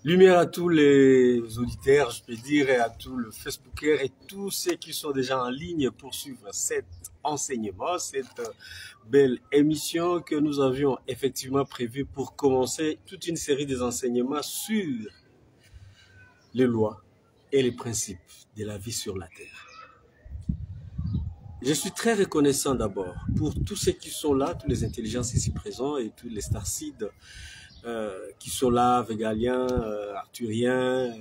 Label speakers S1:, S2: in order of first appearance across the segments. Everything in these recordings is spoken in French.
S1: Lumière à tous les auditeurs, je peux dire, et à tous les Facebookers et tous ceux qui sont déjà en ligne pour suivre cet enseignement, cette belle émission que nous avions effectivement prévue pour commencer toute une série des enseignements sur les lois et les principes de la vie sur la terre. Je suis très reconnaissant d'abord pour tous ceux qui sont là, toutes les intelligences ici présentes et tous les starcides qui sont là, végaliens, arthuriens,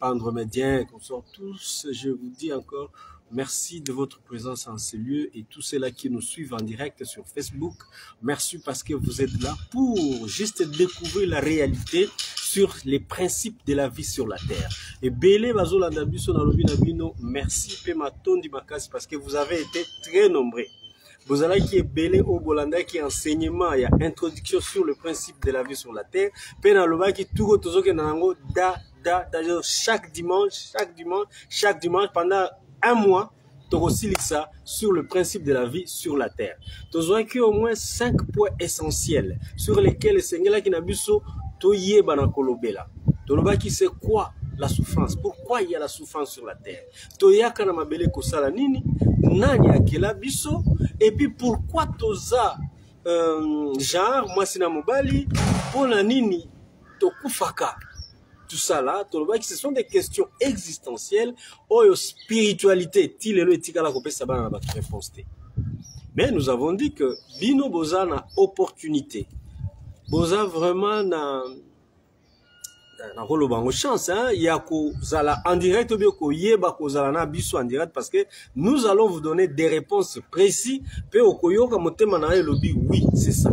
S1: andromédiens, consorts, tous, je vous dis encore, merci de votre présence en ce lieu et tous ceux-là qui nous suivent en direct sur Facebook. Merci parce que vous êtes là pour juste découvrir la réalité sur les principes de la vie sur la terre. Et Bélé Bazolanda Biso Nalobi Nabino, merci Pematon Dimakas parce que vous avez été très nombreux. Vous allez qui est belé au Bolanda qui est enseignement, il y a introduction sur le principe de la vie sur la terre. Penaloba qui tout que nango chaque dimanche pendant un mois, tu ça sur le principe de la vie sur la terre. Tu as au moins 5 points essentiels sur lesquels le Seigneur qui n'a bu so to yeba na kolobela. Toloba qui c'est quoi la souffrance? Pourquoi il y a la souffrance sur la terre? Toyaka na mabele kosala nini? Nani akela biso? Et puis pourquoi toza genre moi sina mobali pona nini tokufaka? Tout ça là, toloba qui ce sont des questions existentielles ou spiritualité tilelo etikala kopesa bana na ba réponse. Mais nous avons dit que bino boza na opportunité. Boza vraiment na chance, hein? Il y a en direct ou bien en direct parce que nous allons vous donner des réponses précises. Oui, c'est ça.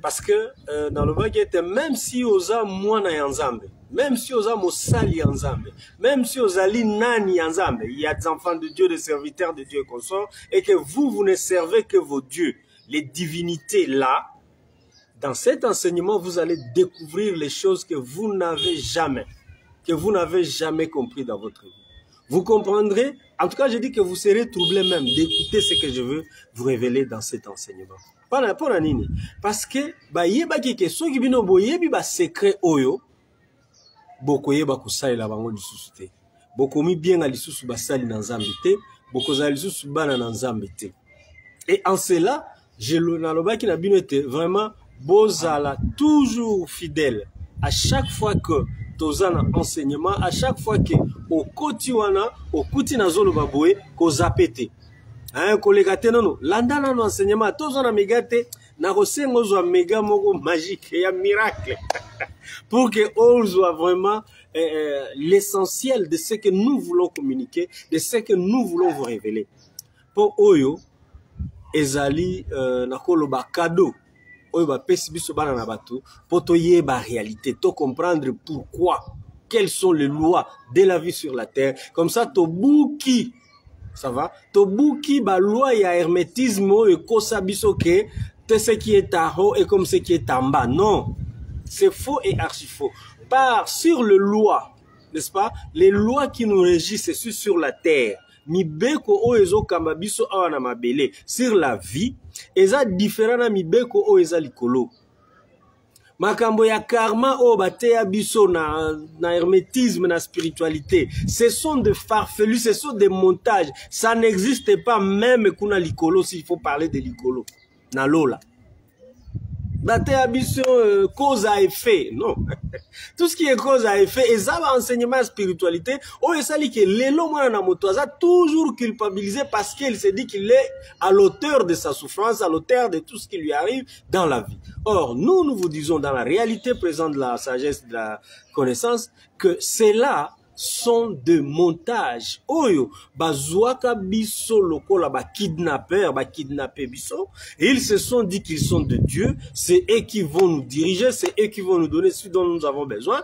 S1: Parce que dans le baguette, même si osa mwana yanzambe, même si osa mosali yanzambe, même si osali nani yanzambe, il y a des enfants de Dieu, des serviteurs de Dieu consorts, et que vous ne servez que vos dieux, les divinités là. Dans cet enseignement, vous allez découvrir les choses que vous n'avez jamais compris dans votre vie. Vous comprendrez, en tout cas, je dis que vous serez troublé même d'écouter ce que je veux vous révéler dans cet enseignement. Parce que, secret oyo, boko yeba kusali la bango lisusu te. Boko mi bien na lisusu basali na nzambe te, boko za lisusu bana na nzambe te. Et en cela, je l'aloba qui n'a bien été vraiment bozala toujours fidèle à chaque fois que tozana enseignement, à chaque fois que au kotiwana au kuti nazolo baboué ko zapete hein kolega te non landana no enseignement tozana megate na kosengo zo méga moko magique ya miracle pour que on soit vraiment l'essentiel de ce que nous voulons communiquer, de ce que nous voulons vous révéler. Pour oyo ezali nakoloba cadeau pour la réalité, to comprendre pourquoi, quelles sont les lois de la vie sur la terre. Comme ça, tobuki, ça va? Tobuki ba loi ya hermétisme et kosabiso ke te ce qui est en haut et comme ce qui est en bas. Non, c'est faux et archi faux. Par sur les lois, n'est-ce pas? Les lois qui nous régissent sur la terre. Mibeko o ezo kambabiso awana mabele sur la vie eza différent na mibeko o eza likolo makambo ya karma o bateya biso na hermétisme na spiritualité, ce sont des farfelus, ce sont des montages, ça n'existe pas même kuna likolo s'il faut parler de likolo na lola bateya biso cause à effet, non. Tout ce qui est cause à effet, et ça va enseignement spiritualité, oh, et ça dit que l'élo mwana na moto a toujours culpabilisé parce qu'il se dit qu'il est à l'auteur de sa souffrance, à l'auteur de tout ce qui lui arrive dans la vie. Or, nous vous disons dans la réalité présente de la sagesse, de la connaissance, que c'est là sont de montage. Oyo, bazouaka biso lokola ba kidnapper, ba kidnapper biso. Et ils se sont dit qu'ils sont de Dieu. C'est eux qui vont nous diriger, c'est eux qui vont nous donner ce dont nous avons besoin.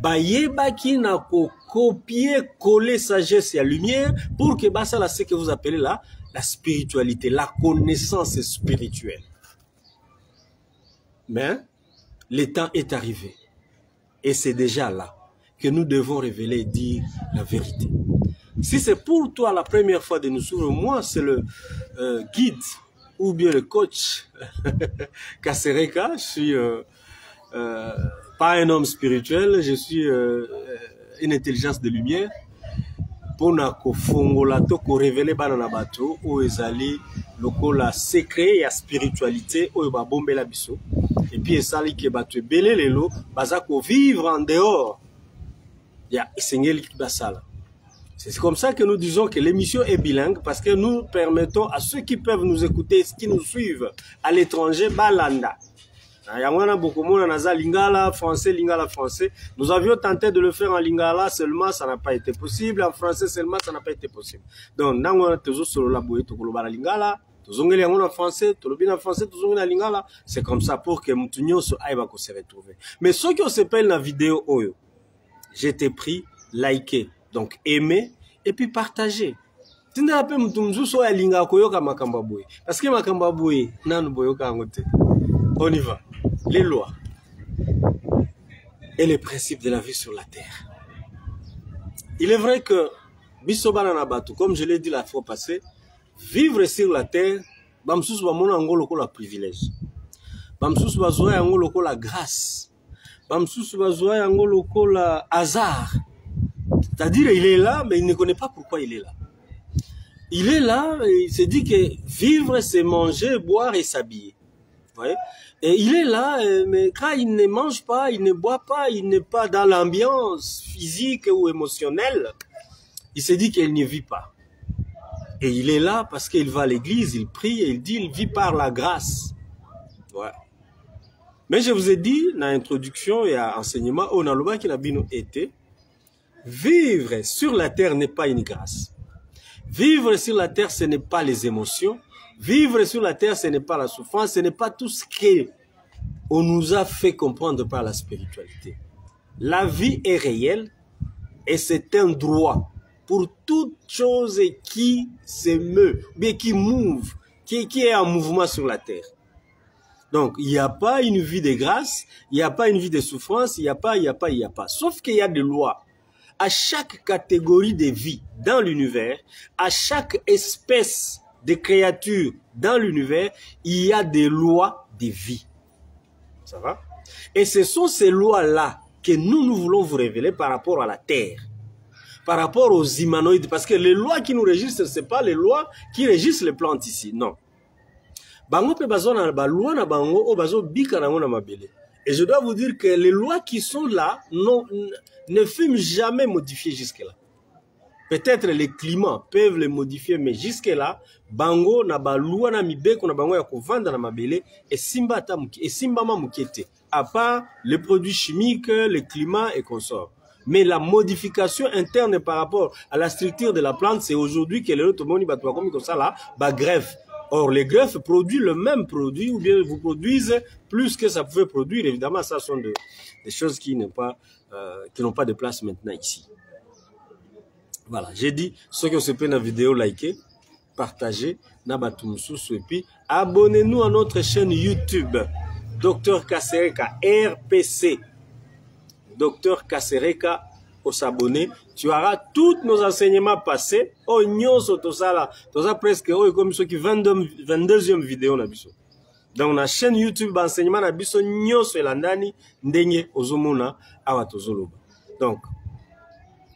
S1: Ba yebaki na ko copier, coller sagesse et lumière pour que ça là, ce que vous appelez là, la spiritualité, la connaissance spirituelle. Mais, le temps est arrivé. Et c'est déjà là que nous devons révéler et dire la vérité. Si c'est pour toi la première fois de nous suivre, moi c'est le guide ou bien le coach Kasereka. Je suis pas un homme spirituel, je suis une intelligence de lumière. Pour fongola to ko révéler banana bato o ezali lokola secret ya spiritualité o ba bombela biso et puis esali ke bato belé lelo baza ko vivre en dehors ya esengeli basala. C'est comme ça que nous disons que l'émission est bilingue parce que nous permettons à ceux qui peuvent nous écouter, qui nous suivent à l'étranger, balanda. Lingala, français, lingala, français. Nous avions tenté de le faire en lingala seulement, ça n'a pas été possible. En français seulement, ça n'a pas été possible. Donc, nous avons toujours la boue, lingala, en français, lingala. C'est comme ça pour que nous se retrouver. Mais ceux qui ont se payé la vidéo, j'étais pris, liker, donc aimer et puis partager. Parce que on y va. Les lois et les principes de la vie sur la terre. Il est vrai que, comme je l'ai dit la fois passée, vivre sur la terre, bamsus ba mona ngolo ko la privilège. Bamsus ba zoya ngolo ko la grâce. Bamsus ba zoya ngolo ko la hasard. C'est-à-dire il est là mais il ne connaît pas pourquoi il est là. Il est là et il se dit que vivre c'est manger, boire et s'habiller. Ouais. Et il est là, mais quand il ne mange pas, il ne boit pas, il n'est pas dans l'ambiance physique ou émotionnelle, il se dit qu'il ne vit pas. Et il est là parce qu'il va à l'église, il prie et il dit qu'il vit par la grâce. Ouais. Mais je vous ai dit, dans l'introduction et à l'enseignement, on a le qui n'a bien été, vivre sur la terre n'est pas une grâce. Vivre sur la terre, ce n'est pas les émotions. Vivre sur la terre, ce n'est pas la souffrance, ce n'est pas tout ce qu'on nous a fait comprendre par la spiritualité. La vie est réelle et c'est un droit pour toute chose qui se meut, bien qui move, qui est en mouvement sur la terre. Donc, il n'y a pas une vie de grâce, il n'y a pas une vie de souffrance, il n'y a pas. Sauf qu'il y a des lois. À chaque catégorie de vie dans l'univers, à chaque espèce de créatures dans l'univers, il y a des lois de vie. Ça va? Et ce sont ces lois-là que nous voulons vous révéler par rapport à la Terre, par rapport aux humanoïdes, parce que les lois qui nous régissent, ce ne sont pas les lois qui régissent les plantes ici, non. Et je dois vous dire que les lois qui sont là ne furent jamais modifiées jusque-là. Peut-être les climats peuvent les modifier, mais jusque-là, bango na ba loi na mibeko na bango ya kovanda na mabele et simba mukete. À part les produits chimiques, le climat et consorts. Mais la modification interne par rapport à la structure de la plante, c'est aujourd'hui que les autres comme ça là, bah greffe. Or, les greffes produisent le même produit ou bien vous produisent plus que ça pouvait produire. Évidemment, ça sont des choses qui n'ont pas de place maintenant ici. Voilà, j'ai dit, ceux qui ont suivi la vidéo, likez, partagez, et puis abonnez-nous à notre chaîne YouTube, Dr Kasereka, RPC. Dr Kasereka, pour s'abonner, tu auras tous nos enseignements passés. Oh, nyonso tosala, tosa presque, oh, comme ceux qui 22e vidéo na biso. Dans la chaîne YouTube, enseignement na biso, nyonso elandani, ndenye, ozomona, awa tozoloba. Donc,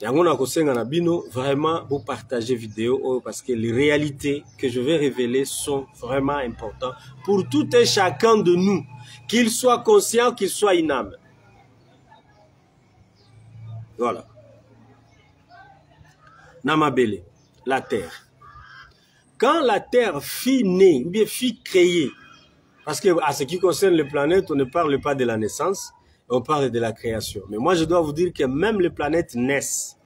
S1: Yangona kosenga na bino, vraiment, vous partagez vidéo parce que les réalités que je vais révéler sont vraiment importantes pour tout et chacun de nous, qu'il soit conscient, qu'il soit une âme. Voilà. Namabele, la terre. Quand la terre fut née, ou bien fut créée, parce que à ce qui concerne les planètes, on ne parle pas de la naissance, on parle de la création. Mais moi, je dois vous dire que même les planètes naissent.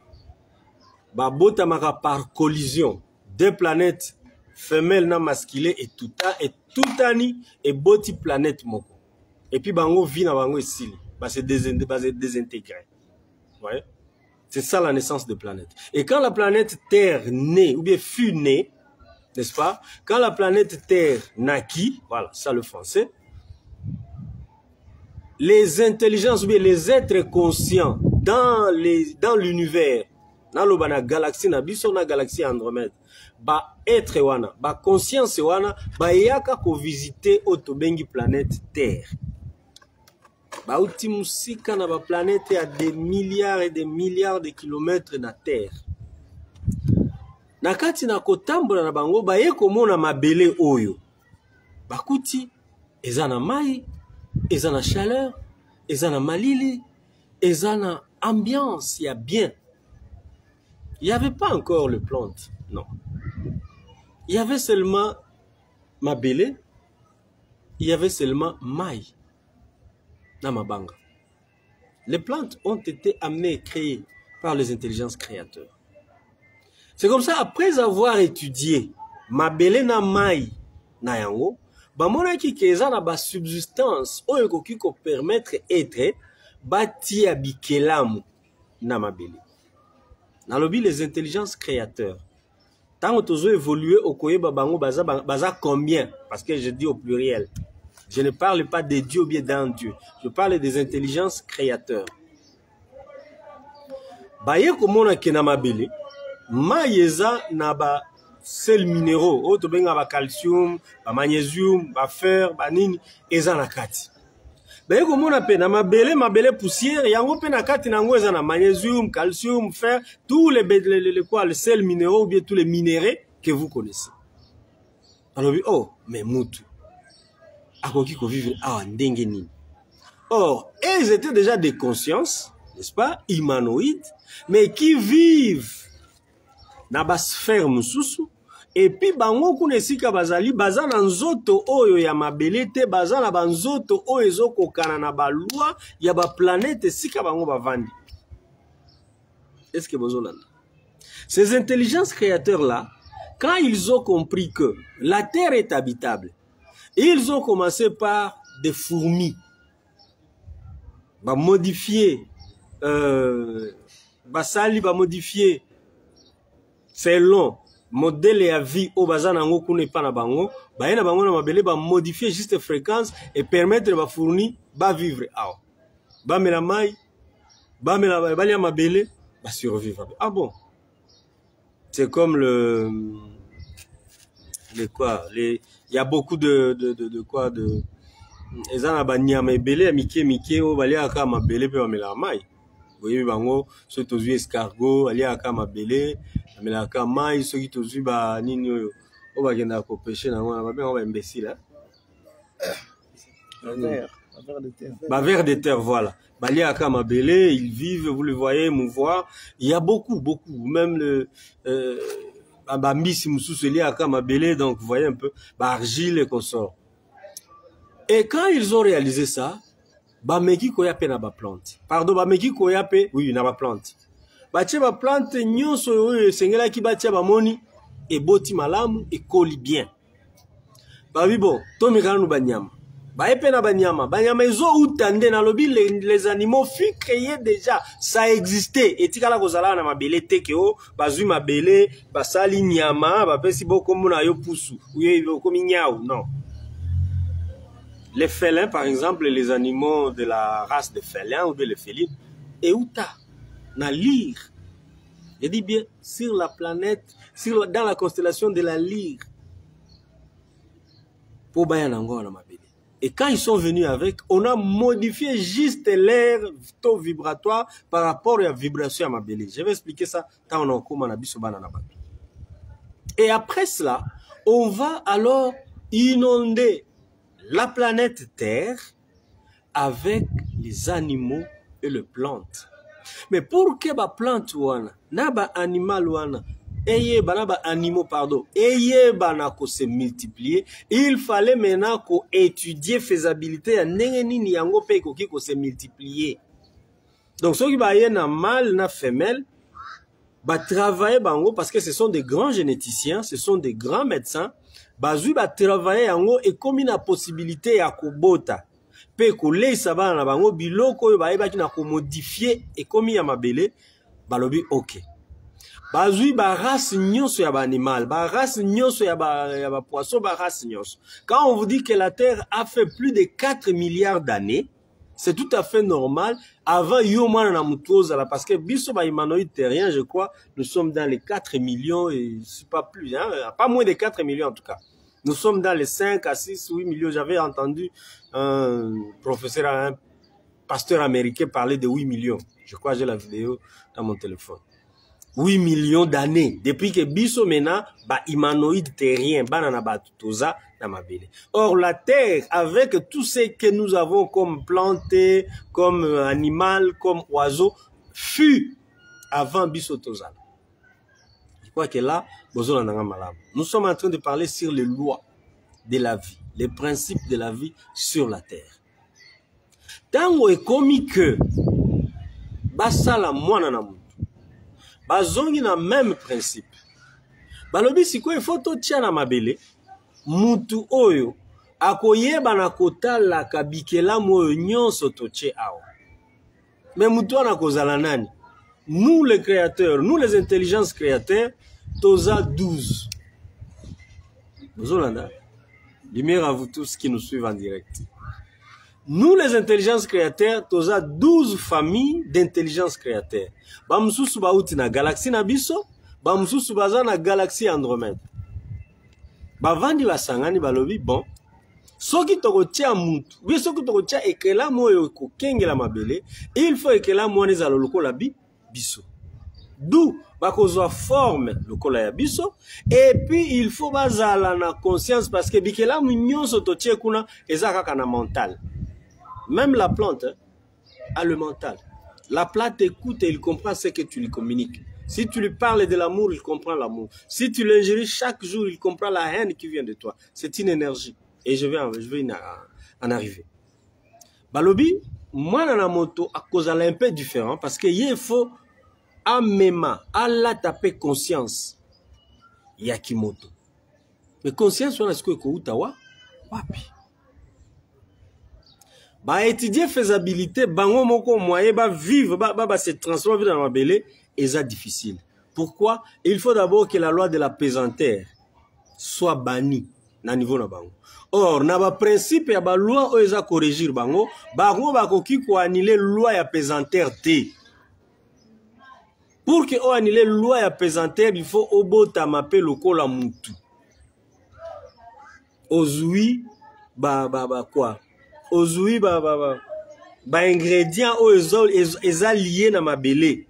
S1: Babotamaka par collision. Deux planètes femelles na masculées et toutani et boti planète moko. Et puis bango vit na bango ici. C'est désintégré. Ouais. C'est ça la naissance de planète. Et quand la planète Terre naît, ou bien fut née, n'est-ce pas? Quand la planète Terre naquit, voilà, ça le français, les intelligences, ou bien les êtres conscients dans l'univers, dans la galaxie, na galaxie Andromède, ba être wana, ba conscience wana, ba yaka ko visiter autobengi planète Terre. bauti musika na ba planète à des milliards et des milliards de kilomètres na terre. Na kati na kotambola na bango baye komona mabele oyo. Bakuti eza na mai, eza na chaleur, eza na malili, eza na ambiance, il y a bien. Il n'y avait pas encore les plantes, non. Il y avait seulement mabele, il y avait seulement mai. Namabanga. Les plantes ont été amenées et créées par les intelligences créateurs. C'est comme ça, après avoir étudié mabele na mai na yango, bamona ki keza na ba subsistance oyo koki ko permettre être bati abikelamu na mabele. Na lobi les intelligences créateurs. Tant que tu évolué au koyeba bango baza combien? Parce que je dis au pluriel. Je ne parle pas de Dieu ou bien d'un Dieu. Je parle des intelligences créateurs. Baye komona ke na mabele, maïeza na ba sel minéraux, auto benga ba calcium, ba magnésium, ba fer, ba nini, eza na kati. Baye komona pe na mabele poussière, yango pe na kati nango eza na magnésium, calcium, fer, tous les sels minéraux ou bien tous les minéraux que vous connaissez. Alors oh, mais mutu. Akoki ko vivre awa ndenge nini. Or, ils étaient déjà des consciences, n'est-ce pas, humanoïdes, mais qui vivent na ba sphère mususu, et puis bango kuna esika bazali baza na nzoto oyo ya mabele te, baza na ba nzoto oyo ezokokana na ba loi ya ba planète esika bango bavandi. Est-ce que bozolanda? Ces intelligences créateurs là, quand ils ont compris que la terre est habitable, ils ont commencé par des fourmis. Va modifier, basali va modifier selon modèle et vie au bazan nango kune pa na bango, ba yena bango na mabele ba modifier juste fréquence et permettre ba fourni ba vivre awa. Ba mela mai, ba mela ba lia mabele, ba survivre. Ah bon. C'est comme il y a beaucoup de ezana ba nyama ebele mike o bali aka mabele pe ba mela mai. Voyez bango so tozu escargot ali aka mabele mela aka mai so ki tozu ba nini oyo o ba kenda ko pêcher na ngona ba ben on va imbécile ba vers de terre voilà. Bali aka mabele, ils vivent, vous le voyez mouvoir. Il y a beaucoup même le Bambisi mususu li aka mabele, donc vous voyez un peu argile et consort. Et quand ils ont réalisé ça, bameki koya pe na ba plante. Pardon, bameki koya pe, oui, na ba plante. Batie ba plante nyonso oyo sengela ki batia ba moni et boti malamu et koli bien. Babi bon, to mekana no banyama. Ba epe na banyama, banyama ezo utande na lobi les animaux furent créés déjà, ça existait. Et tikala kozala na mabele teke o, bazui mabele, basali nyama, ba pesi boko mona yo pusu, ou yo komi nyao, non. Les félins, par exemple, les animaux de la race de félins ou de les félines, et uta, na lyre. Je dis bien, sur la planète, dans la constellation de la lyre. Pour bayanango na mabele. Et quand ils sont venus avec, on a modifié juste l'air taux vibratoire par rapport à la vibration à mabele. Je vais expliquer ça quand on a comment on a biso banana. Et après cela, on va alors inonder la planète Terre avec les animaux et les plantes. Mais pour que la plante wana, na ba animal wana, eye bana ba animaux pardon, eye bana ko se multiplier, il fallait maintenant ko étudier faisabilité ya ndenge nini yango pe ko ki ko se multiplier. Donc ceux qui ba yena mâle na femelle ba travailler bango parce que ce sont des grands généticiens, ce sont des grands médecins. Bazui ba travailler yango et comme une possibilité ya kobota pe ko leisa bana na bango biloko oyo ba yebaki na ko modifier et comme ya mabele balobi OK. Bazui ba race nyonso ya ba animal, ba race nyonso ya ba poisson, ba race nyonso. Quand on vous dit que la Terre a fait plus de 4 milliards d'années, c'est tout à fait normal. Avant Yomana na mutoza là parce que biso ba humanoïde terrien, je crois, nous sommes dans les 4 millions et c'est pas plus hein, pas moins de 4 millions en tout cas. Nous sommes dans les 5 à 6 8 millions, j'avais entendu un professeur pasteur américain parlait de 8 millions. Je crois que j'ai la vidéo dans mon téléphone. 8 millions d'années. Depuis que biso mena, ba humanoïde terrien, banana batutoza, na mabele. Or, la terre, avec tout ce que nous avons comme plantes, comme animal, comme oiseau, fut avant biso toza. Je crois que là, nous sommes en train de parler sur les lois de la vie, les principes de la vie sur la terre. Tango est commis que, basala mwana na mutu. Bazongi na même principe. Balobi siko il faut to tia na mabele mutu oyo akoyeba na kotala kabikela moyo nyonso to tie awa. Mais mutu ana kozala nani? Nous les créateurs, nous les intelligences créateurs, toza 12. Bozolanda. Lumière à vous tous qui nous suivent en direct. Nous, les intelligences créateurs, toza 12 familles d'intelligence créateurs. Bamsusu bauti na galaxie Nabiso, bamsusu baza na galaxie Andromède. Bavandi basangani balobi, bon, soki toko tia mutu, oui, soki toko tia ekela moyo ko kengela mabele, il faut ekela moyo nezalo lokola biso. D'où bakozwa forme lokola ya biso, et puis il faut bazala na conscience parce que bikela nyonso to tie kuna ezaka na mental. Même la plante a le mental. La plante écoute et il comprend ce que tu lui communiques. Si tu lui parles de l'amour, il comprend l'amour. Si tu l'ingéries chaque jour, il comprend la haine qui vient de toi. C'est une énergie. Et je vais en arriver. Balobi, moi, dans la moto, à cause de un peu différent, parce que il faut à même à la taper conscience. Yakimoto. Mais conscience, on a ce que Koutawa, wapi. Bah étudier faisabilité, bango moko moyen, bah vivre, bah se transformer dans la mabele, et ça difficile. Pourquoi? Il faut d'abord que la loi de la pesanteur soit bannie na niveau na bango. Or, na ba principe ya ba loi o eza corrigir bango, bango ba koki ko annuler loi ya pesanteur te. Pour que o annuler loi ya pesanteur, il faut obota mape lokola mutu. Ozui quoi? Ozui ba ingrédients o eza lié na mabele.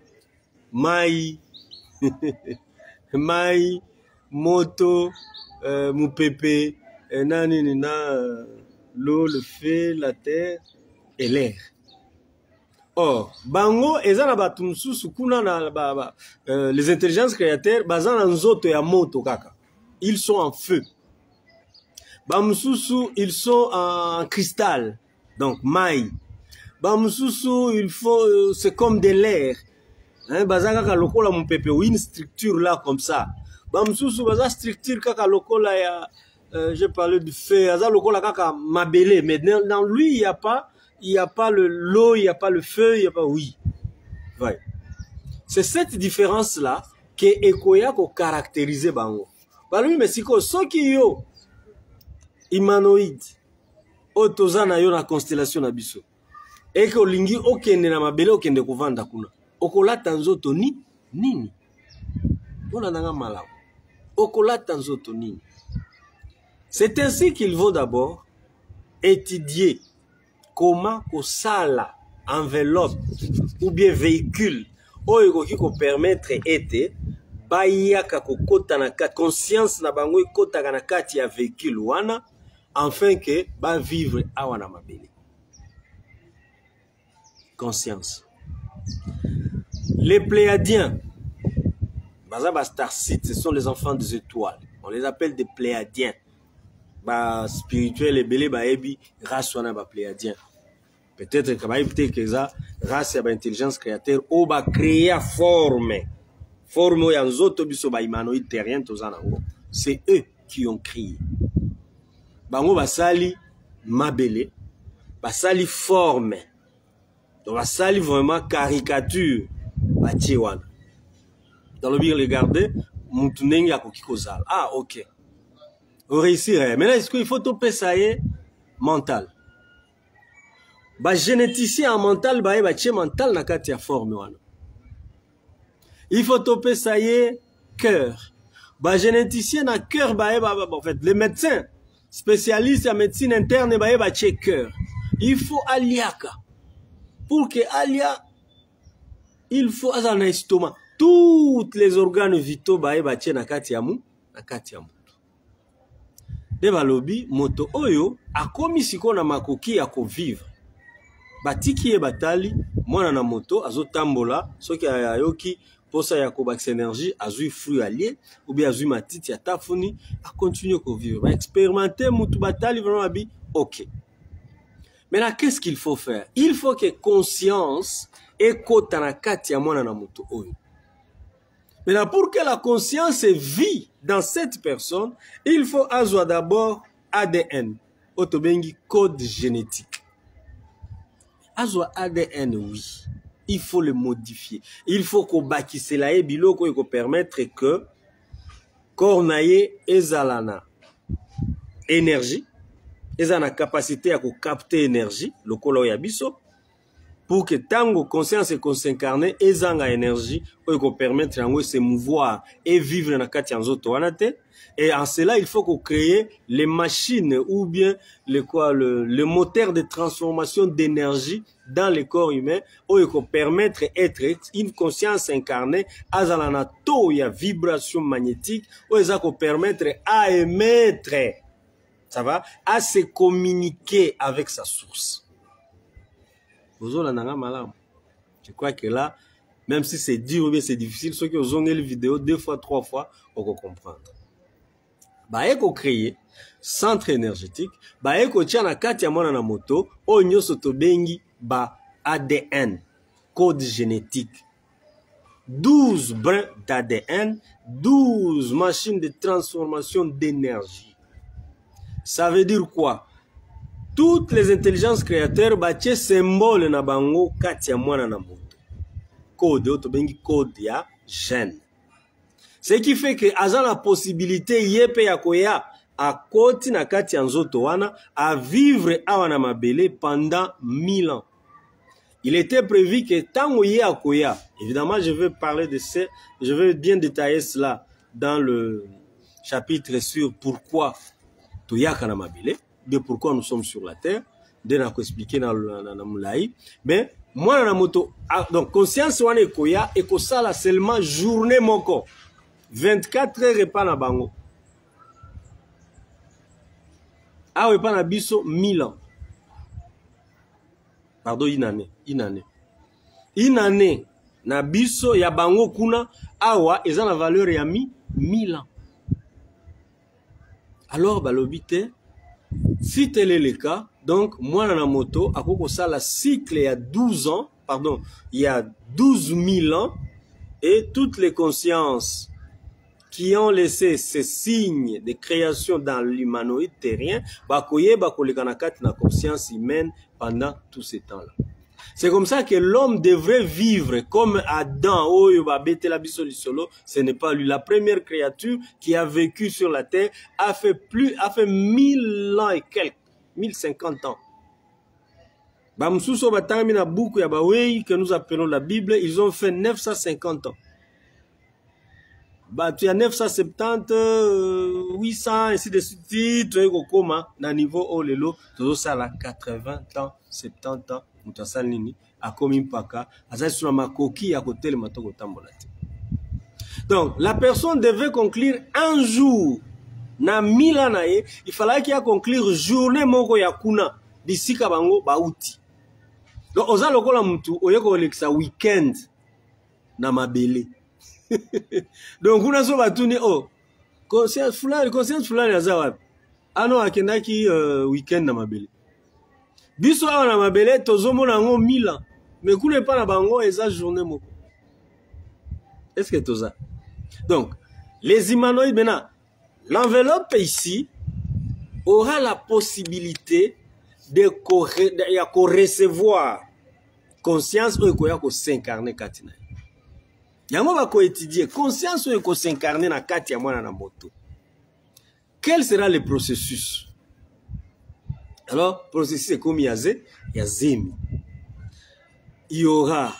S1: Mai mai moto mupepe l'eau, le feu, la terre et l'air. Or bango eza na batu mususu kuna na les intelligences créateurs bazana nzoto ya moto kaka. Ils sont en feu. Bamususu, ils sont en cristal, donc maï. Bamususu, il faut, c'est comme de l'air. Hein, bazaka ka lokola mupepe, une structure là comme ça. Bamususu, baza structure kaka lokola ya, j'ai parlé du feu, baza lokola kaka mabele, mais dans lui il y a pas l'eau, il y a pas le feu, il y a pas oui. Ouais. C'est cette différence là que ekoya ko caractériser bango. Ba lui mais siko soki yo humanoïde otoza na yo na constellation na biso eke olingi okende na mabele okende kovanda kuna okolata nzoto nini mpona nanga malamu okolata nzoto nini. C'est ainsi qu'il faut d'abord étudier comment kosala enveloppe ou bien véhicule oyo ekoki ko permettre ete bayaka kokota na conscience na bango ekotaka na kati ya véhicule wana afin que ba vivre awana mabele. Conscience. Les Pléiadiens, baza starcites, ce sont les enfants des étoiles. On les appelle des Pléiadiens. Ba spirituel et belé ba ebi race wana ba Pléiadiens. Peut-être que ba peut-être que ça race ya ba intelligence créateur ou ba créer forme ya nzoto biso ba humanoïde terrien tozana ngo. C'est eux qui ont créé. Bango basali mabele, basali forme, donc basali vraiment caricature, batie wana. Dans le bien regarder, mutunengi akoki kozala. Ah ok. On réussit. Maintenant est-ce qu'il faut topé ça y mental. Ba généticien en mental ba batie mental na kati ya forme wana. Il faut topé ça y cœur. Ba généticien na cœur ba en fait les médecins spécialiste en médecine interne, cœur. Il faut aliaka. pour que alia, il faut avoir un estomac. Toutes les organes vitaux bae batie na kati ya moto. De balobi moto oyo akomi siko na makoki ya ko vivre. Batiki ye batali mwana na moto azotambola soki ayoki posa ya kobakisa énergie azui fruit allié ou bien azui matiti ya tafuni a continuer ko vivre. Ba expérimenter mutu batali vraiment abi OK. Maintenant qu'est-ce qu'il faut faire? Il faut que conscience ekota na kati ya mwana na moto oyo. Maintenant, pour que la conscience vit dans cette personne, il faut avoir d'abord ADN, autobengi code génétique. Avoir ADN, oui, il faut le modifier. Il faut qu'on bâtisse la biloko et qu'on permettre que cornaye ezalana énergie, ezana capacité à capter énergie, le kolo yabiso. Pour que tango conscience et s'incarne ezanga énergie ou qu'on permette de se mouvoir et vivre dans la kati nzoto wanate. Et en cela il faut qu'on crée les machines ou bien le moteur de transformation d'énergie dans le corps humain ou qu'on permettre d'être une conscience incarnée azalana to ya vibration magnétique ou ça qu'on permettre à émettre, ça va, à se communiquer avec sa source. Je crois que là, même si c'est dur ou bien c'est difficile, ceux qui ont vu la vidéo 2 fois, 3 fois, on va comprendre. Bah, il faut créer centre énergétique, bah, il faut tirer la carte ya mwana na moto, onyo sotobengi ba ADN, code génétique. 12 brins d'ADN, 12 machines de transformation d'énergie. Ça veut dire quoi? Toutes les intelligences créateurs bâtissent symbole na bango kati ya mwana na moto. Code, otobengi code ya gène. Ce qui fait que aza la possibilité yepe ya koya a koti na kati ya nzoto wana à vivre awa na mabele pendant 1000 ans. Il était prévu que tango ye a koya, évidemment je vais parler de ça, je vais bien détailler cela dans le chapitre sur pourquoi toyaka na mabele. De pourquoi nous sommes sur la terre, de nous expliquer dans la moulaï. Mais moi, dans moto, donc conscience wana ekoya ekosala seulement journée moko, 24 heures et pas na bango. Ah oui, pas na biso 1000 ans. Pardon, une année na biso ya bango kuna awa eza na valeur ya 1000 ans. Alors balobite. Si tel est le cas, donc, moi, dans la moto, à propos ça, la cycle, il y a 12 ans, pardon, il y a 12 000 ans, et toutes les consciences qui ont laissé ces signes de création dans l'humanoïde terrien, bakoye, bakolekanakat, na conscience humaine pendant tout ce temps-là. C'est comme ça que l'homme devrait vivre comme Adam, ce n'est pas lui. La première créature qui a vécu sur la terre a fait 1000 ans et quelques, 1050 ans. Que nous appelons la Bible, ils ont fait 950 ans. Tu as 970, 800, ainsi de suite, tu as niveau au lelo, tu as 80 ans, 70 ans. Donc, la personne devait conclure un jour. Na 1000 ans, il fallait qu'il y ait conclure journée moko ya kuna d'ici kabango bauti. Donc, oza lokola mutu oyeko lekisa weekend na mabele. Donc, kuna so batuni oh conscience fulani azawa. Ano akendaki weekend na mabele. Biso awa na mabele tozomo nango 1000 ans. Mais kule pa na bango eza journée moko. Est-ce que tout ça? Donc, les humanoïdes maintenant, l'enveloppe ici aura la possibilité de recevoir conscience ou de s'incarner katina. Yango ba ko étudier conscience ou de s'incarner na kati ya mwana na moto. Quel sera le processus? Alors, processus est comme Yazemi. Il y aura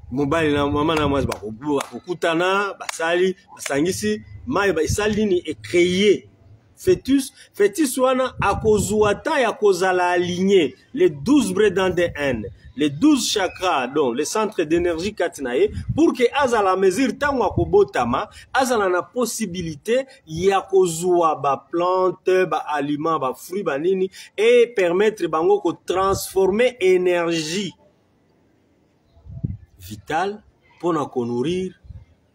S1: mobile na mama na mwasi bakokutana basali basangisi mai basalini et créer Fœtus wana akozuata ya kozala aligné les 12 bredans de haine, les 12 chakras, donc les centres d'énergie katinaye, pour que azala mesure tango akobotama, azala na possibilité ya kozua ba plante, ba aliment, ba fruit, ba nini, et permettre bango ko transformer énergie vitale pour na nourrir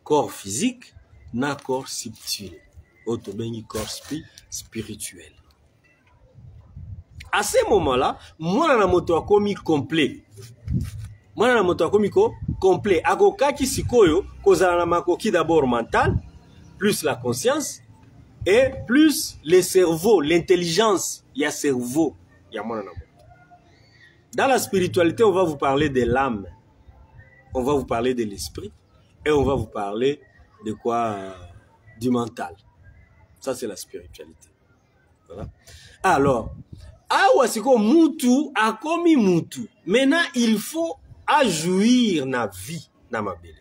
S1: corps physique na corps subtil. Autobengi corps spirituel. À ce moment-là, moi na moto akomi complet. Moi na moto akomi complet. Akokaki sikoyo kozala na makoki d'abord mental, plus la conscience et plus le cerveau, l'intelligence. Il y a cerveau, il y a moi na moto. Dans la spiritualité, on va vous parler de l'âme, on va vous parler de l'esprit et on va vous parler de quoi? Du mental. Ça, c'est la spiritualité. Voilà. Alors, awasiko mutu akomi mutu. Maintenant, il faut ajouir na vie na mabele.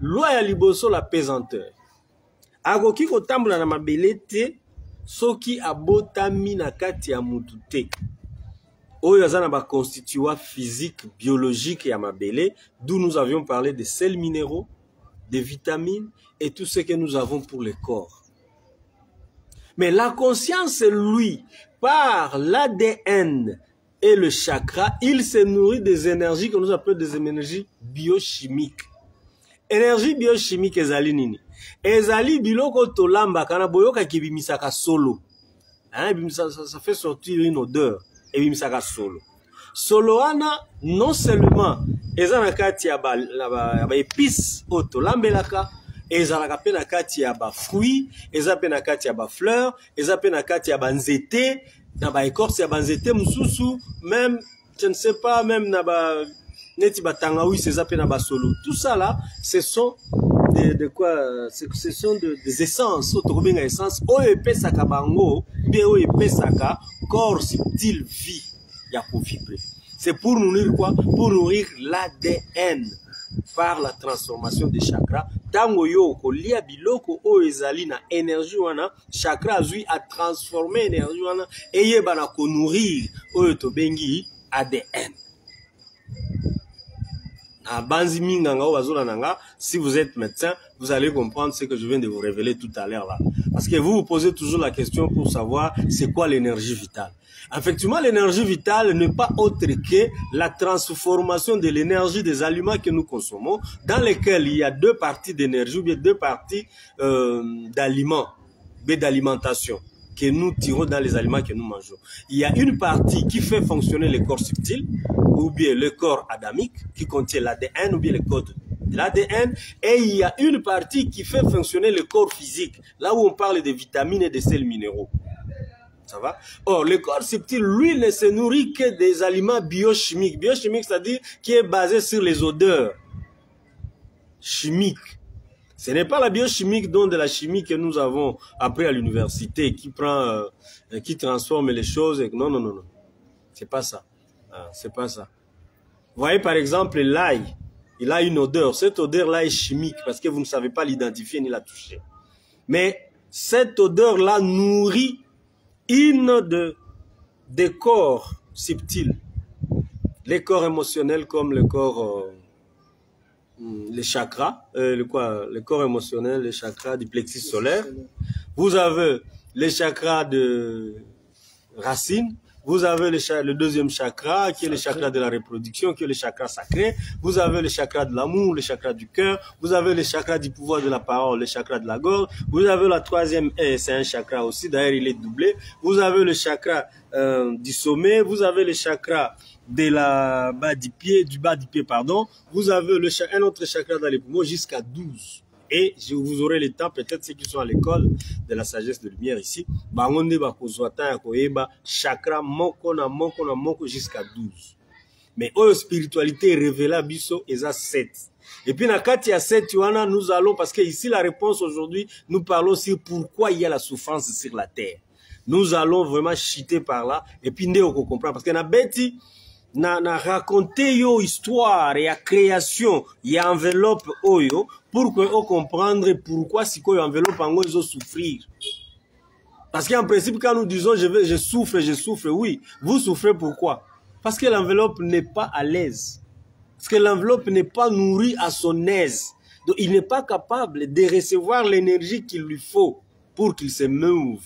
S1: Loi ya liboso la pesanteur. Akoki ko tambula na mabele te soki abotami na kati ya mutu te. Oyo azana ba constituant physique, biologique ya mabele, d'où nous avions parlé des sels minéraux, des vitamines et tout ce que nous avons pour le corps. Mais la conscience, lui, par l'ADN et le chakra, il se nourrit des énergies que nous appelons des énergies biochimiques. Énergie biochimique ezali nini? Ezali biloko tolamba kana boyoka kibimisaka solo. Hein, ça fait sortir une odeur et bimisaka solo. Solo ana non seulement ezana kati ya ba épices otolambelaka, ezalaka pe na kati ya ba fruits, eza pe na kati ya ba fleurs, eza pe na kati ya ba nzete, na ba écorce ya ba nzete mususu, même je ne sais pas, même na ba neti ba tangawi, eza pe na ba solo. Tout ça là, ce sont ce sont des essences, otokobenga essence oyo epesaka bango, pe oyo epesaka corps subtil vie ya ko vibrer. C'est pour nourrir quoi? Pour nourrir l'ADN par la transformation des chakras. Tango yo kolia biloko o ezali na énergie wana, chakra azui a transformer énergie wana eye bana ko nourrir oyo to bengi ADN. Na banzi minganga o bazola nanga, si vous êtes médecin, vous allez comprendre ce que je viens de vous révéler tout à l'heure là. Parce que vous vous posez toujours la question pour savoir c'est quoi l'énergie vitale. Effectivement, l'énergie vitale n'est pas autre que la transformation de l'énergie des aliments que nous consommons, dans lesquels il y a deux parties d'énergie ou bien deux parties d'aliments, d'alimentation que nous tirons dans les aliments que nous mangeons. Il y a une partie qui fait fonctionner le corps subtil, ou bien le corps adamique, qui contient l'ADN, ou bien le code de l'ADN, et il y a une partie qui fait fonctionner le corps physique, là où on parle de vitamines et de sels minéraux. Ça va? Or, le corps subtil, lui, ne se nourrit que des aliments biochimiques. Biochimiques, c'est-à-dire qui est basé sur les odeurs chimiques. Ce n'est pas la biochimique, donc de la chimie que nous avons appris à l'université, qui prend, qui transforme les choses. Non, non, non, non. C'est pas ça. Ah, c'est pas ça. Vous voyez, par exemple, l'ail. Il a une odeur. Cette odeur-là est chimique parce que vous ne savez pas l'identifier ni la toucher. Mais cette odeur-là nourrit une des corps subtils, les corps émotionnels comme le corps, les chakras, le corps émotionnel, les chakras du plexus solaire. Vous avez les chakras de racine. Vous avez le deuxième chakra, qui est le chakra de la reproduction, qui est le chakra sacré. Vous avez le chakra de l'amour, le chakra du cœur. Vous avez le chakra du pouvoir de la parole, le chakra de la gorge. Vous avez la troisième, c'est un chakra aussi, d'ailleurs il est doublé. Vous avez le chakra du sommet. Vous avez le chakra de la bas du pied, pardon. Vous avez un autre chakra dans les poumons jusqu'à 12. Et je vous aurai le temps, peut-être ceux qui sont à l'école de la sagesse de lumière ici, chakra moko na moko jusqu'à 12. Mais oh, spiritualité révélée biso eza 7. Et puis na kati ya 7 wana nous allons, parce que ici la réponse aujourd'hui, nous parlons sur pourquoi il y a la souffrance sur la terre. Nous allons vraiment chiter par là et puis ndé oko comprendre parce que na beti na raconter yo histoire et création ya enveloppe oyo pour que on comprendre pourquoi si ko enveloppe ango zo souffrir. Parce qu'en principe, quand nous disons je souffre, oui. Vous souffrez pourquoi? Parce que l'enveloppe n'est pas à l'aise. Parce que l'enveloppe n'est pas nourrie à son aise. Donc, il n'est pas capable de recevoir l'énergie qu'il lui faut pour qu'il se meuve.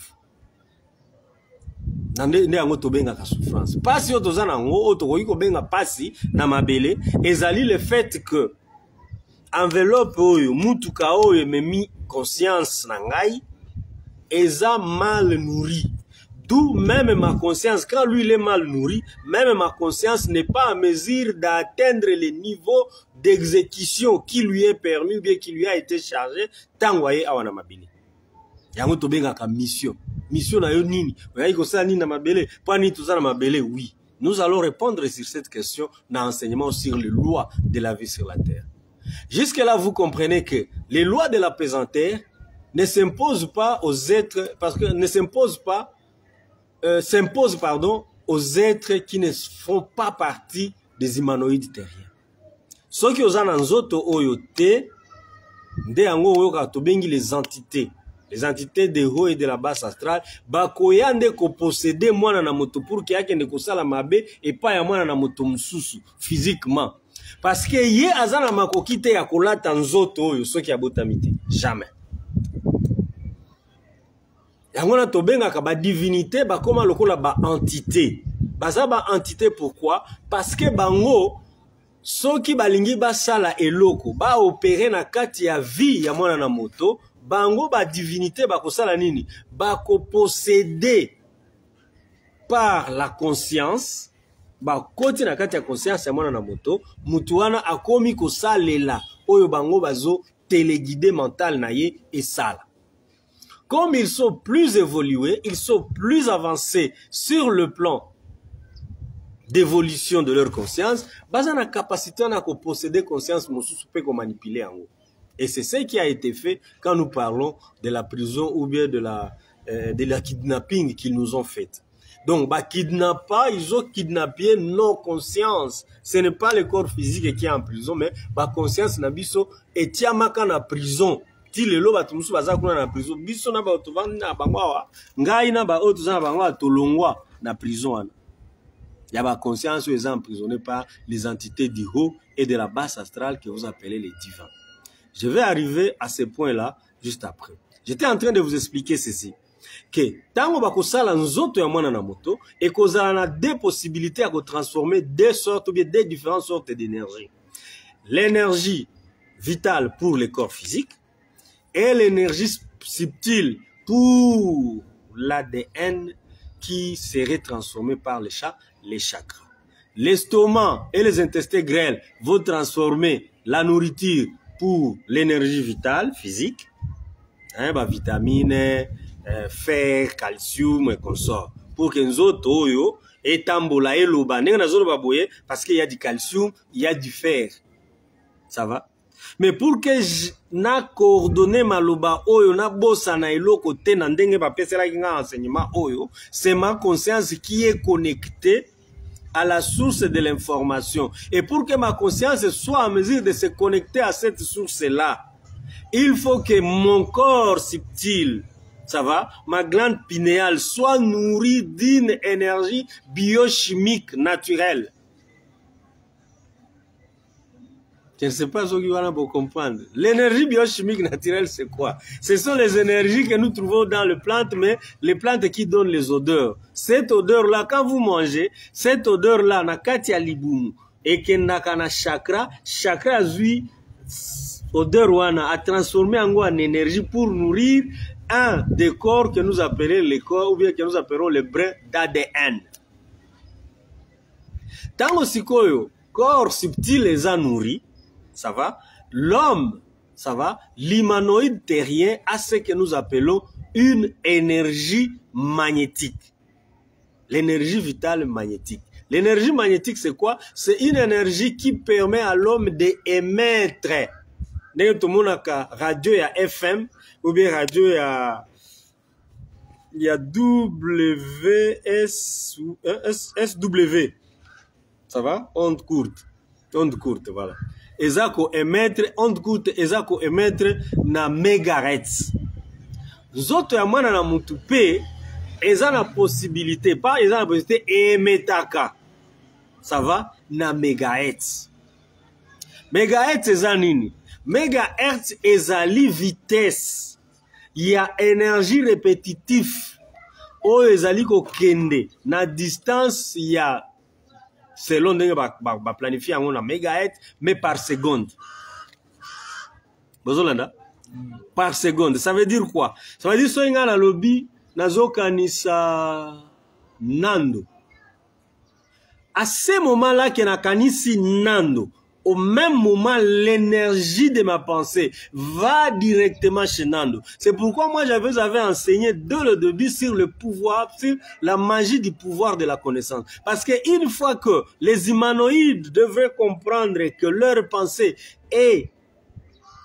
S1: Nde yango tobenga ka souffrance. Pasi yo toza nango o tokoki kobenga pasi na mabele ezali le fait que enveloppe oyo mutuka oyo ememi conscience na ngai eza mal nourri. D'où même ma conscience, quand lui il est mal nourri, même ma conscience n'est pas en mesure d'atteindre le niveau d'exécution qui lui est permis ou bien qui lui a été chargé tant waye awana mabele. Yango tobenga ka mission. Mission na yo nini? Oyayi kosala nini na mabele? Pas ni tout ça na mabele, oui. Nous allons répondre sur cette question dans l'enseignement sur les lois de la vie sur la terre. Jusque-là, vous comprenez que les lois de la pesanteur ne s'imposent pas aux êtres, parce que ne s'imposent pas, pardon, aux êtres qui ne font pas partie des humanoïdes terriens. Ceux qui osent nzoto oyo te, nde yango oyo ka tobengi les entités de haut et de la basse astrale, bakoya nde ko posséder mwana na moto pour ki akende kosala mabe et pas ya mwana na moto mususu physiquement. Parce que ye azana makoki te ya kolata nzoto oyo soki abotami te. Jamais. Yango na tobenga ka ba divinité ba koma lokola ba entité. Baza ba entité pourquoi? Parce que bango soki balingi basala eloko ba opérer na kati ya vie ya mwana na moto, bango ba divinité ba kosala nini? Ba ko posséder par la conscience, ba koti na kati ya conscience ya mwana na moto, mutu wana akomi kosalela oyo bango bazo téléguidé mental na ye et sala. Comme ils sont plus évolués, ils sont plus avancés sur le plan d'évolution de leur conscience, baza na capacité na ko posséder conscience mosusu pe ko manipuler en haut. Et c'est ce qui a été fait quand nous parlons de la prison ou bien de la kidnapping qu'ils nous ont fait. Donc, bah, ils ont kidnappé nos consciences. Ce n'est pas le corps physique qui est en prison, mais bah, conscience na biso et tiamaka na prison. Ti lelo ba tumusu baza kuna na prison. Biso na ba otovandi na bangwa. Ngai na ba otoza na bangwa tolongwa na prison wana. Il y a ma conscience où ils sont emprisonnés par les entités du haut et de la basse astrale que vous appelez les divins. Je vais arriver à ce point-là juste après. J'étais en train de vous expliquer ceci. Que tango bakosala nzoto ya mwana na moto et kozala na deux possibilités à transformer deux sortes ou bien deux différentes sortes d'énergie. L'énergie vitale pour le corps physique et l'énergie subtile pour l'ADN qui serait transformé par les chakras. L'estomac et les intestins grêles vont transformer la nourriture pour l'énergie vitale, physique, hein, bah, vitamines, fer, calcium et consorts. Pour que nous autres, et tambola et loba, parce qu'il y a du calcium, il y a du fer. Ça va? Mais pour que je na coordonné ma loba oyo na bossa na eloko te na ndenge ba pesela kinga enseignement oyo, c'est ma conscience qui est connectée à la source de l'information. Et pour que ma conscience soit en mesure de se connecter à cette source-là, il faut que mon corps subtil, ça va, ma glande pinéale soit nourrie d'une énergie biochimique naturelle. Je ne sais pas ce qu'il y a pour comprendre. L'énergie biochimique naturelle, c'est quoi? Ce sont les énergies que nous trouvons dans les plantes, mais les plantes qui donnent les odeurs. Cette odeur-là, quand vous mangez, cette odeur-là, na kati ya libumu, et que na chakra, chakra zui, odeur wana, a transformé en énergie pour nourrir un des corps que nous appelons les corps, ou bien que nous appelons les brins d'ADN. Tango sikoyo, corps subtil les a nourris, ça va, l'homme, ça va, l'humanoïde terrien a ce que nous appelons une énergie magnétique. L'énergie vitale magnétique. L'énergie magnétique, c'est quoi? C'est une énergie qui permet à l'homme d'émettre. Tout le monde a radio et FM, ou bien radio il y a SW. Ça va? Onde courte. Onde courte, voilà. Ezako émettre, onde courte, ezako émettre na mégahertz. Nzoto ya mwana na mutu pe eza na possibilité, pas eza na possibilité emetaka. Ça va na mégahertz. Mégahertz eza nini? Mégahertz ezali vitesse ya énergie répétitive oyo ezali kokende na distance ya selon ndenge ba planifier yango na mégahertz mais par seconde. Bozolanda? Par seconde. Ça veut dire quoi? Ça veut dire so inga na lobby nazokanisa nando. À ce moment-là que nakanisi nando, au même moment, l'énergie de ma pensée va directement chez Nando. C'est pourquoi moi, j'avais enseigné dès le début sur le pouvoir, sur la magie du pouvoir de la connaissance. Parce qu'une fois que les humanoïdes devraient comprendre que leur pensée est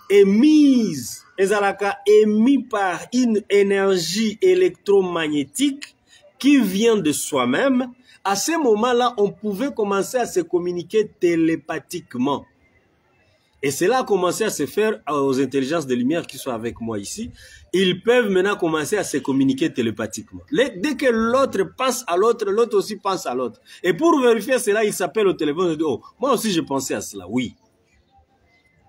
S1: émise, émise par une énergie électromagnétique qui vient de soi-même, à ce moment-là, on pouvait commencer à se communiquer télépathiquement. Et cela a commencé à se faire aux intelligences de lumière qui sont avec moi ici. Ils peuvent maintenant commencer à se communiquer télépathiquement. Dès que l'autre pense à l'autre, l'autre aussi pense à l'autre. Et pour vérifier cela, il s'appelle au téléphone et dit, oh, moi aussi je pensais à cela, oui.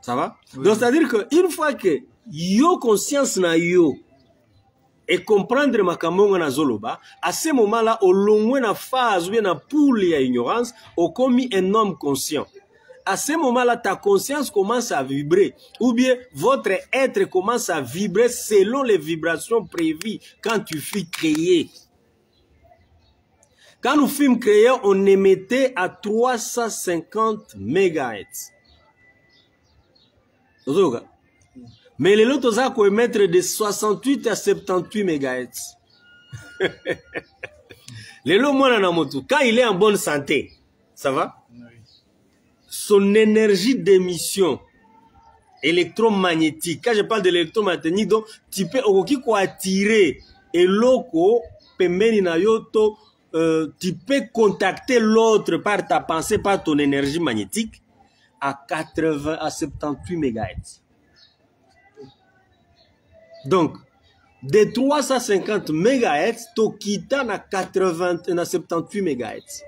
S1: Ça va? Oui. Donc c'est-à-dire qu'une fois que yo conscience na yo, et comprendre makambo na zoloba, à ce moment-là, au long na phase ou bien na poule ya ignorance, au commis un homme conscient. À ce moment-là, ta conscience commence à vibrer, ou bien votre être commence à vibrer selon les vibrations prévues quand tu fus créé. Quand nous fûmes créés, on émettait à 350 MHz. Mais les autres ont émettre de 68 à 78 MHz. Les lots, quand il est en bonne santé, ça va? Oui. Son énergie d'émission électromagnétique, quand je parle de l'électromagnétique, donc tu peux attirer et loco, tu peux contacter l'autre par ta pensée, par ton énergie magnétique à 80 à 78 MHz. Donc, de 350 MHz, tu à 80 à 78 MHz.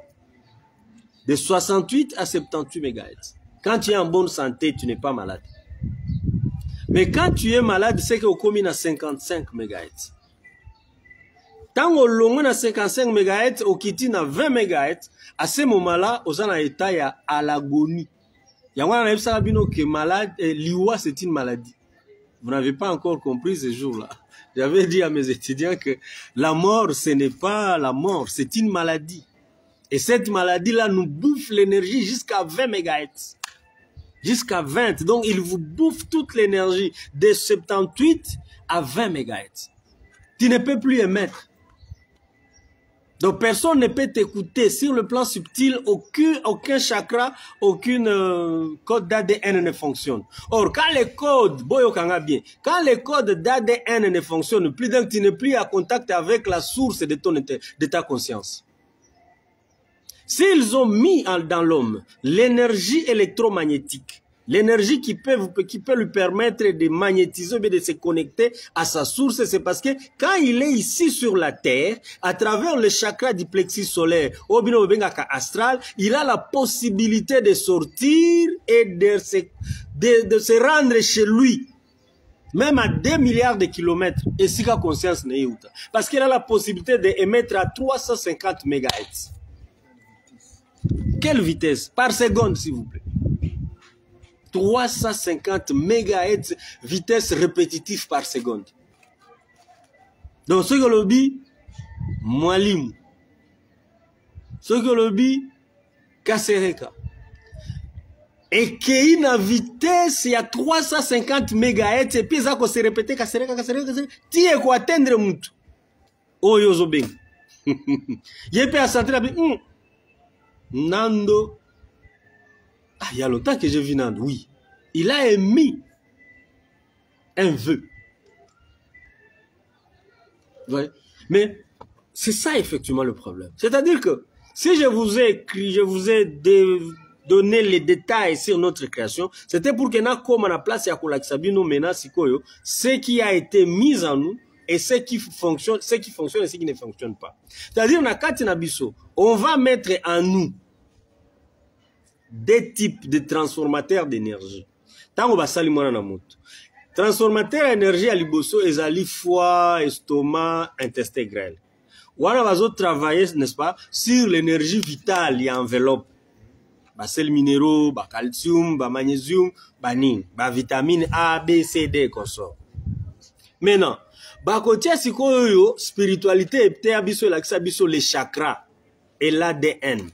S1: De 68 à 78 MHz. Quand tu es en bonne santé, tu n'es pas malade. Mais quand tu es malade, c'est qu'on commune à 55 MHz. Tant qu'on long à 55 MHz, on quitte à 20 MHz, à ce moment-là, on est en état à l'agonie. Il y a un que malade, l'IWA, c'est une maladie. Vous n'avez pas encore compris ce jour-là. J'avais dit à mes étudiants que la mort, ce n'est pas la mort, c'est une maladie. Et cette maladie-là nous bouffe l'énergie jusqu'à 20 MHz. Jusqu'à 20. Donc, il vous bouffe toute l'énergie de 78 à 20 MHz. Tu ne peux plus émettre. Donc, personne ne peut t'écouter. Sur le plan subtil, aucun chakra, aucune code d'ADN ne fonctionne. Or, quand les codes, quand les codes d'ADN ne fonctionnent plus, donc tu n'es plus en contact avec la source de ta conscience. S'ils ont mis dans l'homme l'énergie électromagnétique, l'énergie qui peut lui permettre de magnétiser ou de se connecter à sa source, c'est parce que quand il est ici sur la Terre, à travers le chakra du plexus solaire, astral, il a la possibilité de sortir et de se rendre chez lui, même à 2 milliards de kilomètres, et si la conscience n'est pas. Parce qu'il a la possibilité d'émettre à 350 MHz. Quelle vitesse? Par seconde, s'il vous plaît. 350 MHz vitesse répétitive par seconde. Donc, ce que l'on dit, Mwalim. Ce que l'on dit, Kasereka. Et qu'il y a une vitesse, il y a 350 MHz, et puis ça va se répéter, Kasereka. Tu es quoi atteindre moutou? Oh, Yozobeng. Il peut sentir la vie. Nando. Ah, il y a longtemps que j'ai vu Nando, oui. Il a émis un vœu. Ouais. Mais c'est ça effectivement le problème. C'est-à-dire que si je vous ai écrit, je vous ai donné les détails sur notre création, c'était pour que nous, comme à la place, ce qui a été mis en nous, et ce qui fonctionne et ce qui ne fonctionne pas. C'est-à-dire, on va mettre en nous des types de transformateurs d'énergie. Tant on va salir na moto. Transformateur d'énergie à liboso ezali foie, estomac, intestin grêle. On va travailler, n'est-ce pas, sur l'énergie vitale et enveloppe. Sel minéraux, calcium, magnésium, vitamine A, B, C, D, consort. Maintenant, côté spiritualité et les chakras et l'ADN.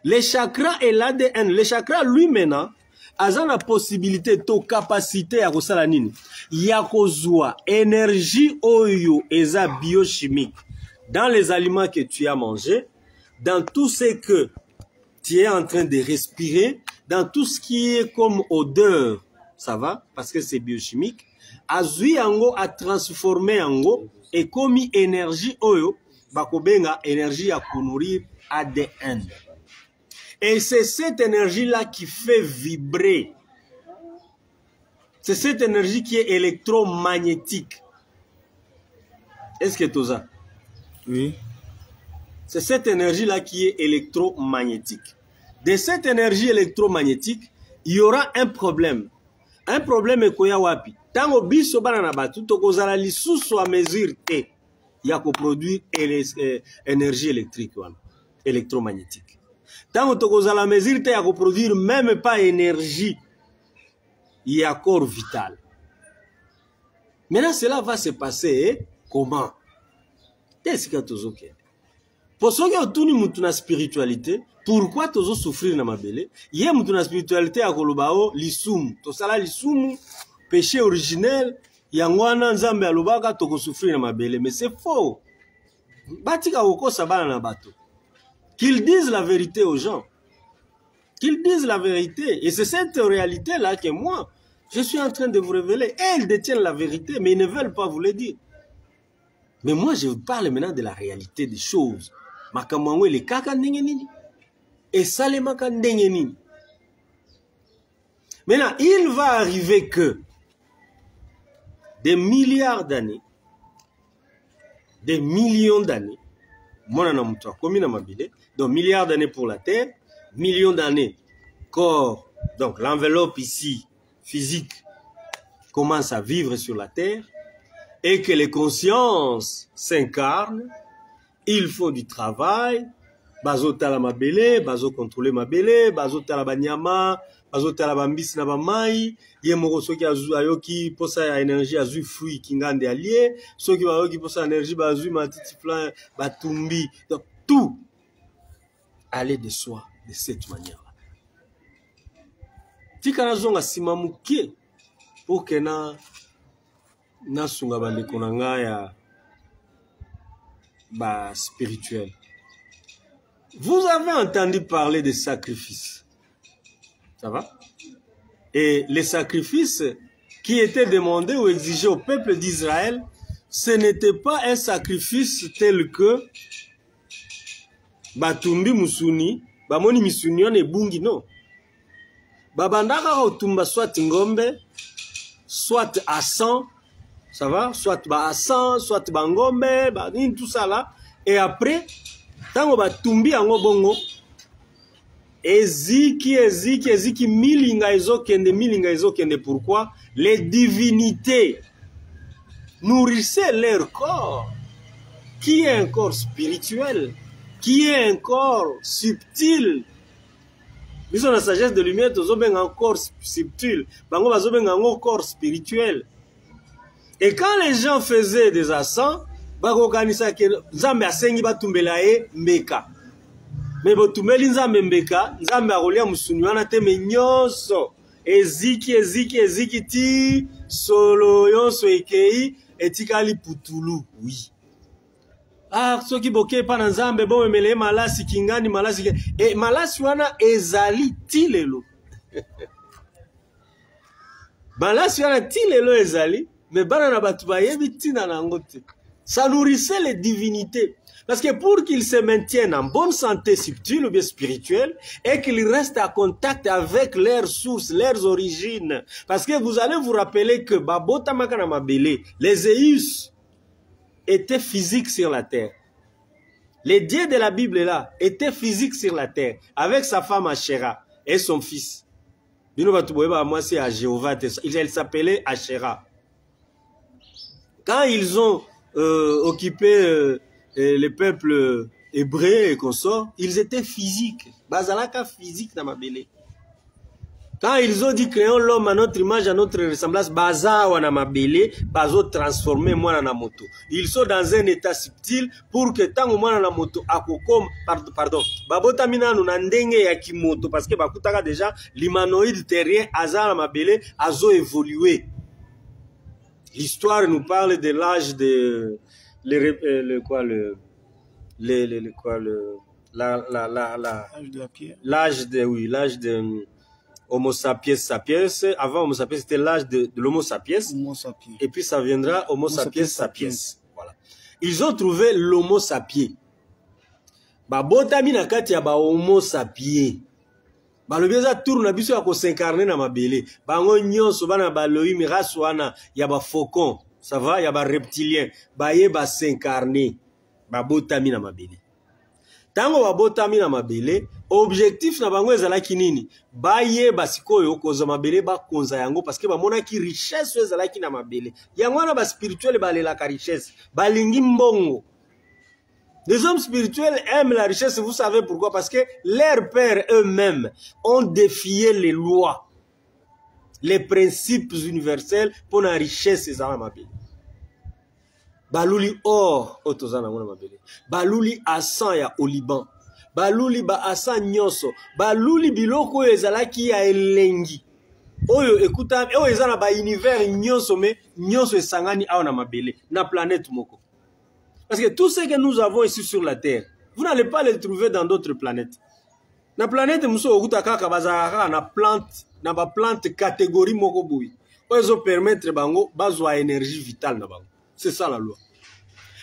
S1: Les chakras et l'ADN. Les chakras, lui, maintenant, a la possibilité, to capacité à kosala nini. Ya kozwa énergie oyo eza biochimique dans les aliments que tu as mangés, dans tout ce que tu es en train de respirer, dans tout ce qui est comme odeur, ça va, parce que c'est biochimique, azui yango a transformé yango et comme énergie oyo, bakobenga énergie à nourrir ADN. Et c'est cette énergie-là qui fait vibrer. C'est cette énergie qui est électromagnétique. Est-ce que tu as?
S2: Oui.
S1: C'est cette énergie-là qui est électromagnétique. De cette énergie électromagnétique, il y aura un problème. Un problème est koya wapi. Tango biso banana batu tokozala lisusu a mesure T. Il y a qu'on produire énergie électrique électromagnétique. Tant que la mesure T a qu'on produire même pas énergie, il y a corps vital. Maintenant cela va se passer comment? Qu'est-ce que tu as ok? Pour ceux qui ont tout la spiritualité, pourquoi tu as souffrir dans ma belle? Il y a une spiritualité à Kolobao, l'isum. To sala l'isum, péché originel, yangwana nzambe alobaka to souffrir dans ma belle, mais c'est faux. Batika oko sabana na bato. Qu'ils disent la vérité aux gens. Qu'ils disent la vérité. Et c'est cette réalité-là que moi, je suis en train de vous révéler. Elles détiennent la vérité, mais ils ne veulent pas vous le dire. Mais moi, je vous parle maintenant de la réalité des choses. Makamangwe le kaka ndengenini. Et salema kandengenini. Maintenant, il va arriver que des milliards d'années, des millions d'années, donc milliards d'années pour la Terre, millions d'années corps, donc l'enveloppe ici physique commence à vivre sur la Terre et que les consciences s'incarnent, ils font du travail, bazo tala mabele, bazo contrôler mabele, bazo tala banyama, bazo tala bambisi na bamai, ye moko soki ayoki posa ya énergie azui fruit kingande allié, soki bayoki posa énergie bazui matiti plein batumbi, donc tout allait de soi de cette manière-là. Tika na zonga simamuke pour que na sunga bandeko na nga ya ba spirituel. Vous avez entendu parler de sacrifices. Ça va? Et les sacrifices qui étaient demandés ou exigés au peuple d'Israël, ce n'était pas un sacrifice tel que Batumbi Musuni, Bamoni Misunion et Bungi, non. Babandaka Otumba soit Ngombe, soit à 100, ça va? Soit à 100, soit Bangombe, tout ça là. Et après, tango batumbi ango bongo, eziki milinga ezokende. Pourquoi? Les divinités nourrissaient leur corps, qui est un corps spirituel, qui est un corps subtil. Ils ont la sagesse de lumière, ils ont un corps subtil, ils ont un corps spirituel. Et quand les gens faisaient des ascens, bakokanisa ke nzambe asengi batumbela e mbeka. Mais botumeli nzambe mbeka, nzambe akolia musuni wana te me nyonso. Eziki ti solo yonso ekei etikali putulu. Oui. Ah, soki boke pa na nzambe bo memele malasi kingani malasi e malasi wana ezali ti lelo. Malasi wana ti lelo ezali, mais bana na batu bayebi tina na ngo te. Ça nourrissait les divinités. Parce que pour qu'ils se maintiennent en bonne santé subtile ou bien spirituelle, et qu'ils restent en contact avec leurs sources, leurs origines. Parce que vous allez vous rappeler que Babota Makana Mabele, les Zeus, était physique sur la terre. Le Dieu de la Bible là était physique sur la terre avec sa femme Asherah et son fils. Moi c'est à Jéhovah. Elle s'appelait Asherah. Quand ils ont occupé les peuples hébreux et consorts, ils étaient physiques. Bazalaka physique dans ma belle. Quand ils ont dit créons l'homme à notre image, à notre ressemblance, baza wana mabele, bazo transformer moi na moto. Ils sont dans un état subtil pour que tant au moins na moto akokom pardon. Babota mina no ndenge ya kimoto parce que bakutaka déjà l'humanoïde terrien azala mabele azo évolué. L'histoire nous parle de l'âge de l'âge de Homo sapiens sapiens. Avant Homo sapiens, c'était l'âge de l'Homo sapiens. Et puis ça viendra Homo sapiens sapiens. Voilà. Ils ont trouvé l'Homo sapiens. Babotami na kati ya ba Homo sapiens. Balobeza tourna biso ya ko s'incarner na mabele. Bango nyonso bana baloyi miraso wana ya ba faucon. Ça va, ya ba reptilien. Baye ba s'incarner. Babotami na mabele. Tango babotami na mabele, objectif na bango ezalaki nini? Baye basikoyo koza mabele ba konza yango parce que ba monaki richesse ezalaki na mabele. Yango na ba spirituel balela ka richesse, balingi mbongo. Les hommes spirituels aiment la richesse, vous savez pourquoi? Parce que leurs pères eux-mêmes ont défié les lois, les principes universels pour la richesse ezala mabele. Baluli or otozana mona mabele. Baluli asan ya au Liban. Baluli ba asan nyonso. Baluli biloko ezalaki ya elengi. Oyo ekuta oyo ezana ba univers nyonso me nyonso esangani awa na mabele na planète moko. Parce que tout ce que nous avons ici sur la terre, vous n'allez pas le trouver dans d'autres planètes. Na planète muso okuta kaka bazaka na ba plante catégorie moko boui. Oyo permettre bango bazwa énergie vitale na bango. C'est ça la loi.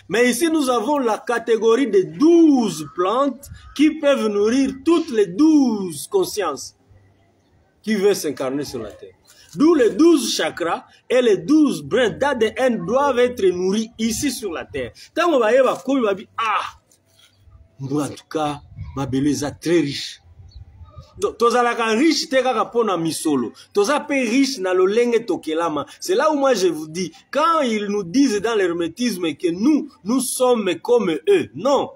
S1: Mais ici, nous avons la catégorie de 12 plantes qui peuvent nourrir toutes les 12 consciences qui veulent s'incarner sur la terre. D'où les 12 chakras et les 12 brins d'ADN doivent être nourris ici sur la terre. Tant qu'on va y avoir, en tout cas, ma belleza très riche. Tozalaka riche te kaka pona misolo. Toza pe riche na lolenge tokelama. C'est là où moi je vous dis, quand ils nous disent dans l'hermétisme que nous sommes comme eux, non.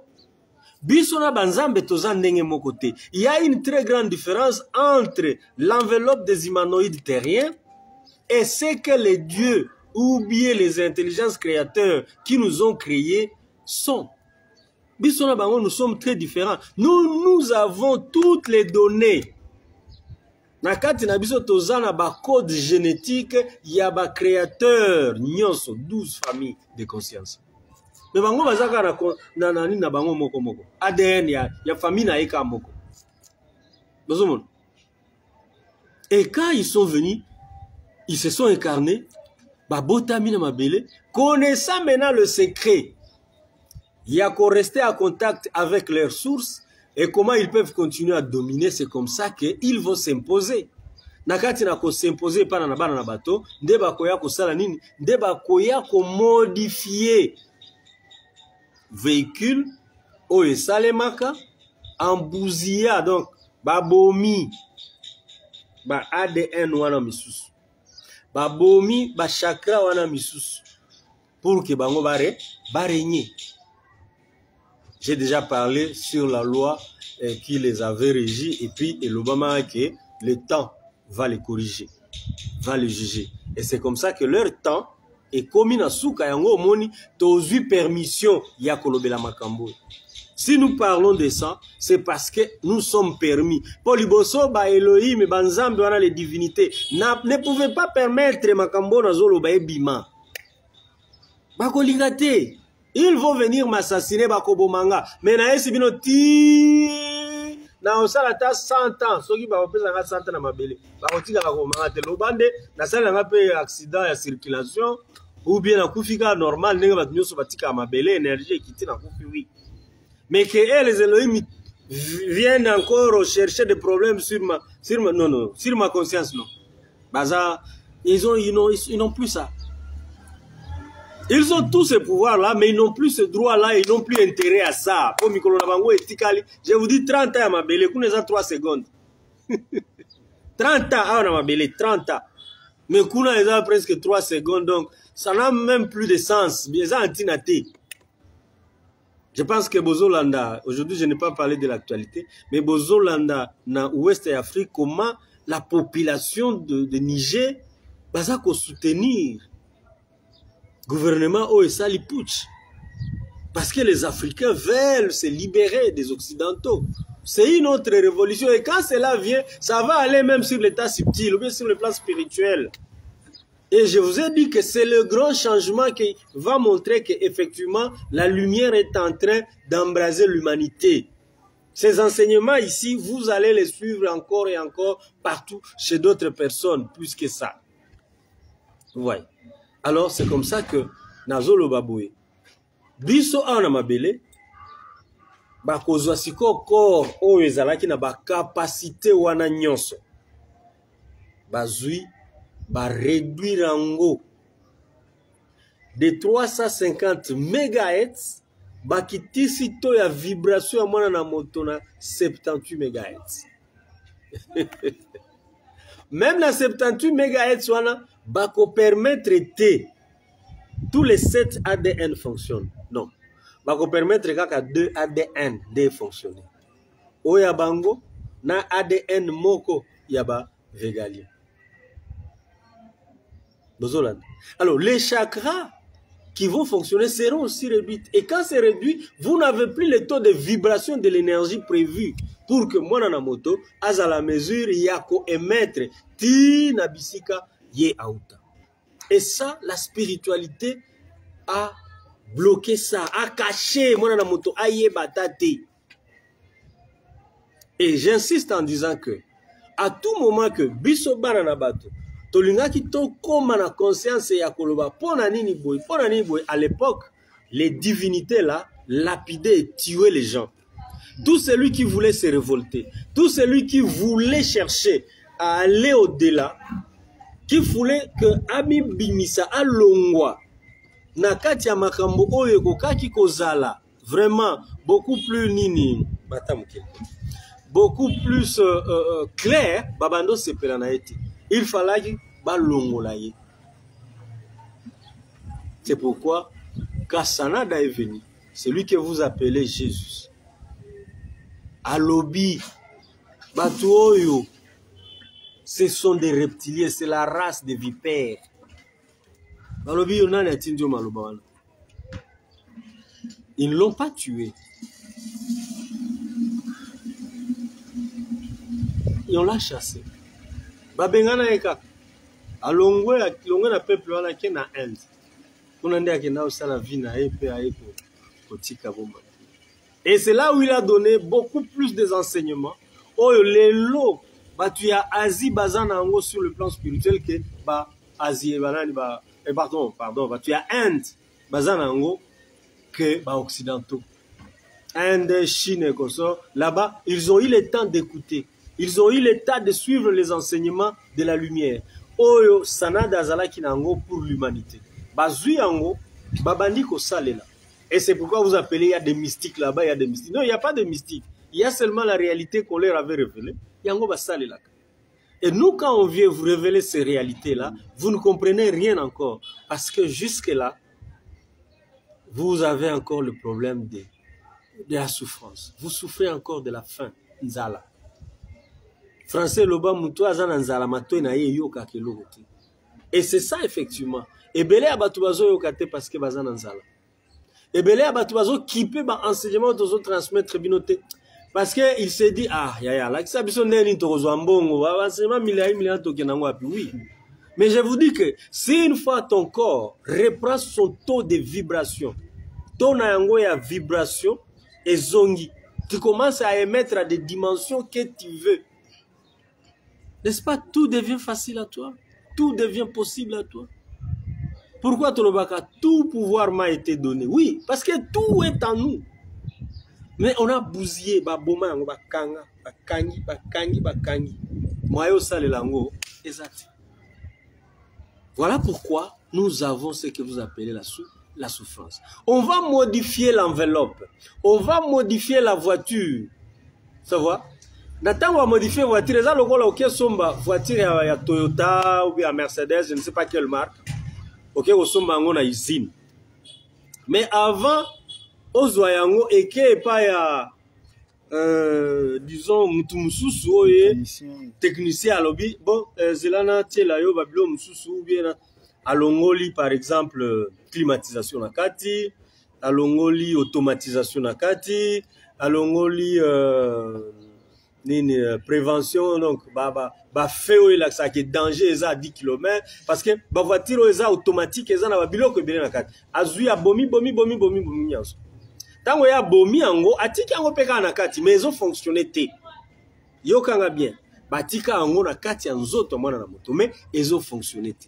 S1: Bisona banzambe toza ndenge mokote. Il y a une très grande différence entre l'enveloppe des humanoïdes terriens et ce que les dieux ou bien les intelligences créateurs qui nous ont créés sont. Nous sommes très différents. Nous avons toutes les données. Nakati na biso tozana ba code génétique ya ba créateur nyonso 12 familles de conscience. Mais bango bazaka na bango moko moko. ADN ya famille na eka moko. Et quand ils sont venus, ils se sont incarnés, ba botami na mabele, connaissant maintenant le secret. Il y a qu'à rester en contact avec leurs sources et comment ils peuvent continuer à dominer. C'est comme ça qu'ils vont s'imposer. Nakati na ko s'imposer par na bana na bato, ndeba koya ko sala nini, ndeba koya ko modifier véhicule o esalemaka embousilla donc ba bomi ba ADN wana misusu. Ba bomi ba chakra wana misusu pour que bango bare régner. J'ai déjà parlé sur la loi qui les avait régis et puis l'Obama que le temps va les corriger, va les juger. Et c'est comme ça que leur temps est commis na souka yango moni tozu permission ya kolobela makambo. Si nous parlons de ça, c'est parce que nous sommes permis. Poliboso ba Elohim banzambe wana les divinités ne pouvaient pas permettre makambo na zolo ba ebima. Ba kolingate. Ils vont venir m'assassiner Bakobo Manga. Mais na esi bino ti na osala ta 100 ans. Soki ba opesa nga 100 ans na mabele. Ba kotika ka ko manga te lobande na sala nga pe accident ya circulation ou bien na kufika normal ndenge bat nyoso batika mabele énergie ekiti na kufi oui. Mais que les Elohim viennent encore chercher des problèmes sur ma conscience non. Baza ils n'ont plus ça. Ils ont tous ces pouvoirs-là, mais ils n'ont plus ce droit-là, ils n'ont plus intérêt à ça. Je vous dis 30 ans à ma belle, vous n'avez 3 secondes. 30 ans à ma belle, 30 ans. Mais vous n'avez presque 3 secondes, donc ça n'a même plus de sens. Bien ça, antinaté. Je pense que Bozolanda, aujourd'hui je n'ai pas parlé de l'actualité, mais Bozolanda, dans l'Ouest Afrique, comment la population de Niger va soutenir le gouvernement OSA Lipouch. Parce que les Africains veulent se libérer des Occidentaux. C'est une autre révolution. Et quand cela vient, ça va aller même sur l'état subtil ou bien sur le plan spirituel. Et je vous ai dit que c'est le grand changement qui va montrer qu'effectivement, la lumière est en train d'embraser l'humanité. Ces enseignements ici, vous allez les suivre encore et encore partout chez d'autres personnes, plus que ça. Vous voyez. Alors, c'est comme ça que Nazolo Baboué, biso ana mabele, bakozwa siko corps oyo ezalaki na ba capacité wana nyonso. Bazui ba réduire yango de 350 MHz bakitisi to ya vibration ya mwana na moto na 78 MHz. Même la 78 MHz wana bako permettre te tous les 7 ADN fonctionnent. Non. Bako permettre kaka 2 ADN de fonctionner. Oya bango na ADN moko yaba vegalien. Alors les chakras qui vont fonctionner seront aussi réduits. Et quand c'est réduit, vous n'avez plus le taux de vibration de l'énergie prévue pour que moi na moto à la mesure yako émettre ti nabisika ye auta. Et ça, la spiritualité a bloqué ça, a caché moi na moto aye batate. Et j'insiste en disant que à tout moment que biso bana na bato tolinga ki to koma na conscience ya koloba pona nini boy à l'époque les divinités là lapidaient et tuaient les gens. Tout celui qui voulait se révolter, tout celui qui voulait chercher à aller au-delà, qui voulait que Ami Bimisa alongwa na kati ya makambo oyo kokaki kozala vraiment beaucoup plus nini beaucoup plus clair babando sepela na eti il fallait balongola ye. C'est pourquoi quand Sanada est venu, celui que vous appelez Jésus alobi batu oyo ce sont des reptiliens, c'est la race des vipères. Ils ne l'ont pas tué. Ils l'ont chassé. Babengana eka alongwe na peuple wana ke na Inde. Kuna ndia ke na osala vie na epe aeko kotika bomba. Et c'est là où il a donné beaucoup plus des enseignements. Oh les lots batu ya Asie bazana ngo sur le plan spirituel que ba Asie banani ba pardon batu ya Inde bazana ngo que ba occidentaux. Inde, Chine et comme ça, là-bas, ils ont eu le temps d'écouter. Ils ont eu le temps de suivre les enseignements de la lumière. Oyo sanada azalaki nango pour l'humanité. Bazui yango babandi ko salela. Et c'est pourquoi vous appelez il y a des mystiques là-bas, il y a des mystiques. Non, il n'y a pas de mystiques. Il y a seulement la réalité qu'on leur avait révélée. Yango ba salela. Et nous, quand on vient vous révéler ces réalités-là, vous ne comprenez rien encore. Parce que jusque-là, vous avez encore le problème de la souffrance. Vous souffrez encore de la faim. Nzala. Français loba muto azana nzala mato na ye yoka kelote. Et c'est ça effectivement. Et belé abatu bazo yokate parce que bazana nzala. Et belé abatu bazo kipe ba enseignement dozo transmettre binote. Parce que il s'est dit ah ya la kisa biso ndeni tokozo mbongo ba enseignement milliard tokenango api oui. Mais je vous dis que si une fois ton corps reprend son taux de vibration, ton yango ya vibration et zongi, tu commences à émettre à des dimensions que tu veux. N'est-ce pas? Tout devient facile à toi. Tout devient possible à toi. Pourquoi Tolobaka? Tout pouvoir m'a été donné. Oui, parce que tout est en nous. Mais on a bousillé, baboma, bakanga, bakangi. Moyo salelango, exact. Voilà pourquoi nous avons ce que vous appelez la la souffrance. On va modifier l'enveloppe. On va modifier la voiture. Ça va? Nathan va modifier la voiture. Les gens qui sont voiture à Toyota ou à Mercedes, je ne sais pas quelle marque. Ok, on sont en usine. Mais avant, on zoyango et que pas ya disons mutumususu technicien à lobby. Bon, zelana tiela yo babilo mususu ou bien à Longoli par exemple climatisation na kati, à Longoli automatisation na kati, à Longoli prévention donc fait là ça qui danger ça à 10 km parce que ba voiture ça automatique ça na biloko bien na kati azui a bomi nyanso tango ya bomi yango atiki yango peka na kati mais ils ont fonctionné te yokanga bien batika yango na kati ya nzoto mwana na moto mais ils ont fonctionné te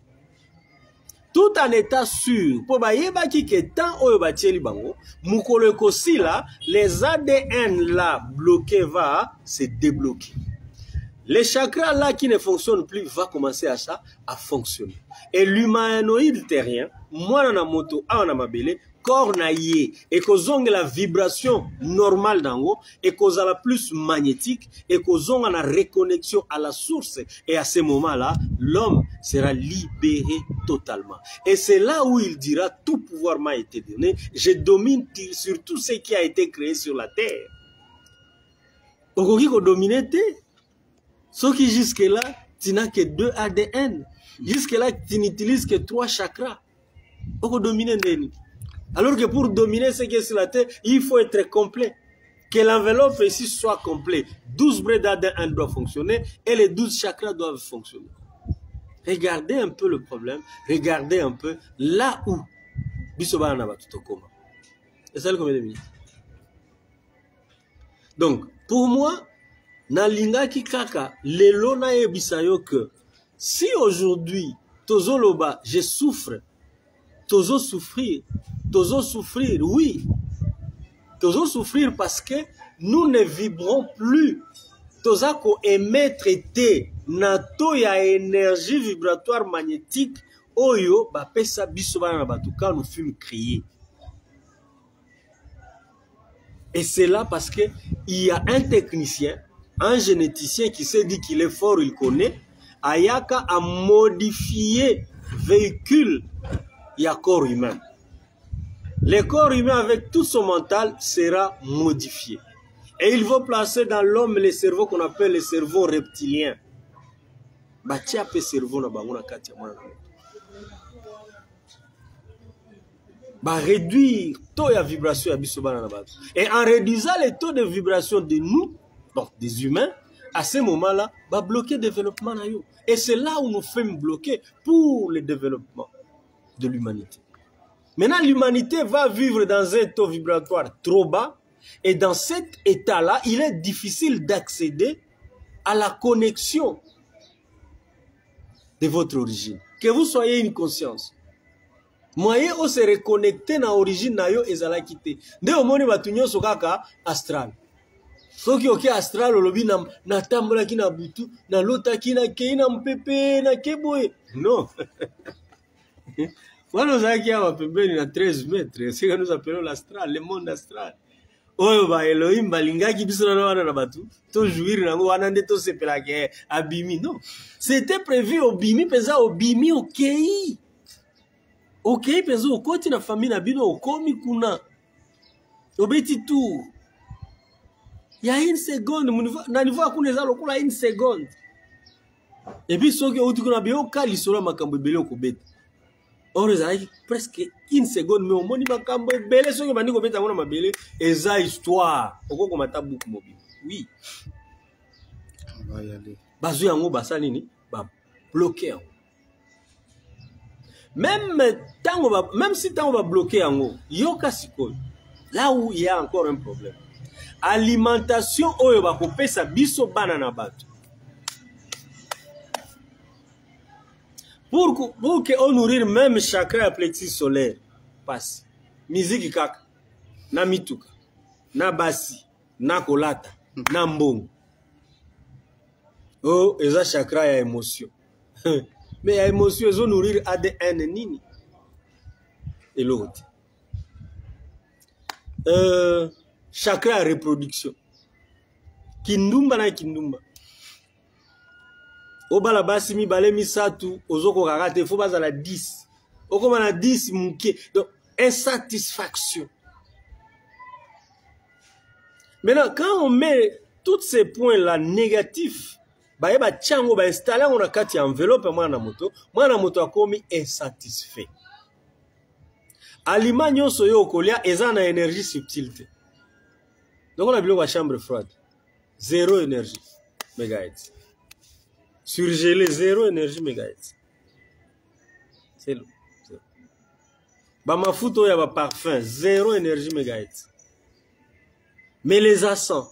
S1: tout en état sûr pour bayeba ki ke tant oyo batieli bango mukolo ekosila les ADN là bloqués va se débloquer. Les chakras là qui ne fonctionnent plus va commencer à ça à fonctionner. Et l'humanoïde terrien, moi na moto a na mabele corps na yé et kozonga la vibration normale d'ango et kozala plus magnétique et kozonga la reconnexion à la source et à ce moment-là l'homme sera libéré totalement. Et c'est là où il dira tout pouvoir m'a été donné, je domine sur tout ce qui a été créé sur la terre. Okoki ko dominer te. Ce qui jusque là tu n'as que 2 ADN. Jusque là tu n'utilises que 3 chakras. Oko dominer ndeni. Alors que pour dominer ce qui est sur la terre, il faut être complet. Que l'enveloppe ici soit complet. 12 braies d'ADN doivent fonctionner et les 12 chakras doivent fonctionner. Regardez un peu le problème. Regardez un peu là où Bisoba n'a pas tout comme. Et ça, combien de minutes? Donc, pour moi, Nalinga Kikaka, lelo na ebisayo que si aujourd'hui, Tozoloba, je souffre, Tozo souffrir, oui. Tozo souffrir parce que nous ne vibrons plus. Toza ko émettre te nato ya énergie vibratoire magnétique oyo ba pesa biso bana batuka nous film créé. Et c'est là parce que il y a un technicien, un généticien qui s'est dit qu'il est fort, il connaît, ayaka a modifié véhicule il y a corps humain. Le corps humain avec tout son mental sera modifié. Et il va placer dans l'homme les cerveaux qu'on appelle les cerveaux reptiliens. Batia pe cerveau na bango na kati ya mwana na moto. Ba réduire taux de vibration ya biso bana na bato. Et en réduisant les taux de vibration de nous, donc des humains, à ce moment-là, va bloquer le développement na yo. Et c'est là où nous faisons bloquer pour le développement de l'humanité. Maintenant, l'humanité va vivre dans un taux vibratoire trop bas. Et dans cet état-là, il est difficile d'accéder à la connexion de votre origine. Que vous soyez une conscience. Moyen où se reconnecter na origine na yo ezala kite. Nde omoni batunyo sokaka astral. Soki oke astral olobi na tambola ki na butu, na lota ki na kei na mpepe na keboye. Non. Voilà, nous avons 13 mètres. C'est ce que nous appelons l'astral, le monde astral. Oyo ba Elohim balingaki biso na wana na batu to jouir nango wana nde to sepela ke abimi. Non, c'était prévu obimi pesa obimi okei. Okei pesa okoti na famille na bino okomi kuna. Obeti tout. Il y a une seconde na niveau akuna za lokola une seconde. Et puis soki outi kuna bio kali solo makambo ebele okobeta. Or presque une seconde mais au moni makambo ebele soki bandi kobeta ngona mabele eza histoire okoko matabuku mobile. Oui. On va y aller. Bazu yango basali ni ba bloquer. Même si tango va bloquer yango, yoka sikoyo. Là où il y a encore un problème. Alimentation oyo ba kopesa biso bana na bato. Pour que nourrir même chakra à plexus solaire, passe. Musique kaka, na mituka, na basi, na kolata, na mbongo. Oh, eza chakra ya émotion. Mais ya émotion, ezo nourrir ADN nini? Et l'autre. chakra à reproduction. Kindumba na kindumba. Obala basi mi bale mi satu, ozoko karate, faut pas à la 10. Okoma na 10 mouké. Donc, insatisfaction. Maintenant, quand on met tous ces points-là négatifs, bah, y'a tchango, bah, installé, on a quatre enveloppes, moi, na moto a commis insatisfait. Aliment, yon soyo, kolia, et ça, na énergie subtilité. Donc, on a vu la chambre froide. 0 énergie, mégahertz. Surgelé, 0 énergie, mégahertz. C'est l'eau. Bah, ma photo, y'a parfum, 0 énergie, mégahertz. Mais les accents,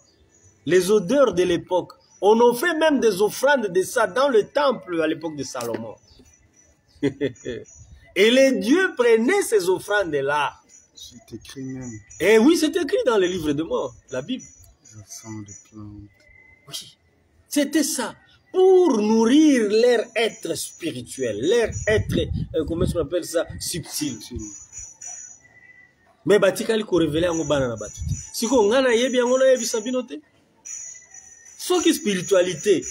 S1: les odeurs de l'époque, on en fait même des offrandes de ça dans le temple à l'époque de Salomon. Et les dieux prenaient ces offrandes-là.
S2: C'est écrit même.
S1: Et oui, c'est écrit dans le livre de mort, la Bible.
S2: Les accents de plantes.
S1: Oui, c'était ça. Pour nourrir leur être spirituel, leur être, comment on appelle ça, subtil. Mais batikali ko révéler ngo bana na batuti. Siko ngana yebi ngo na yebi sabinote. Soki spiritualité.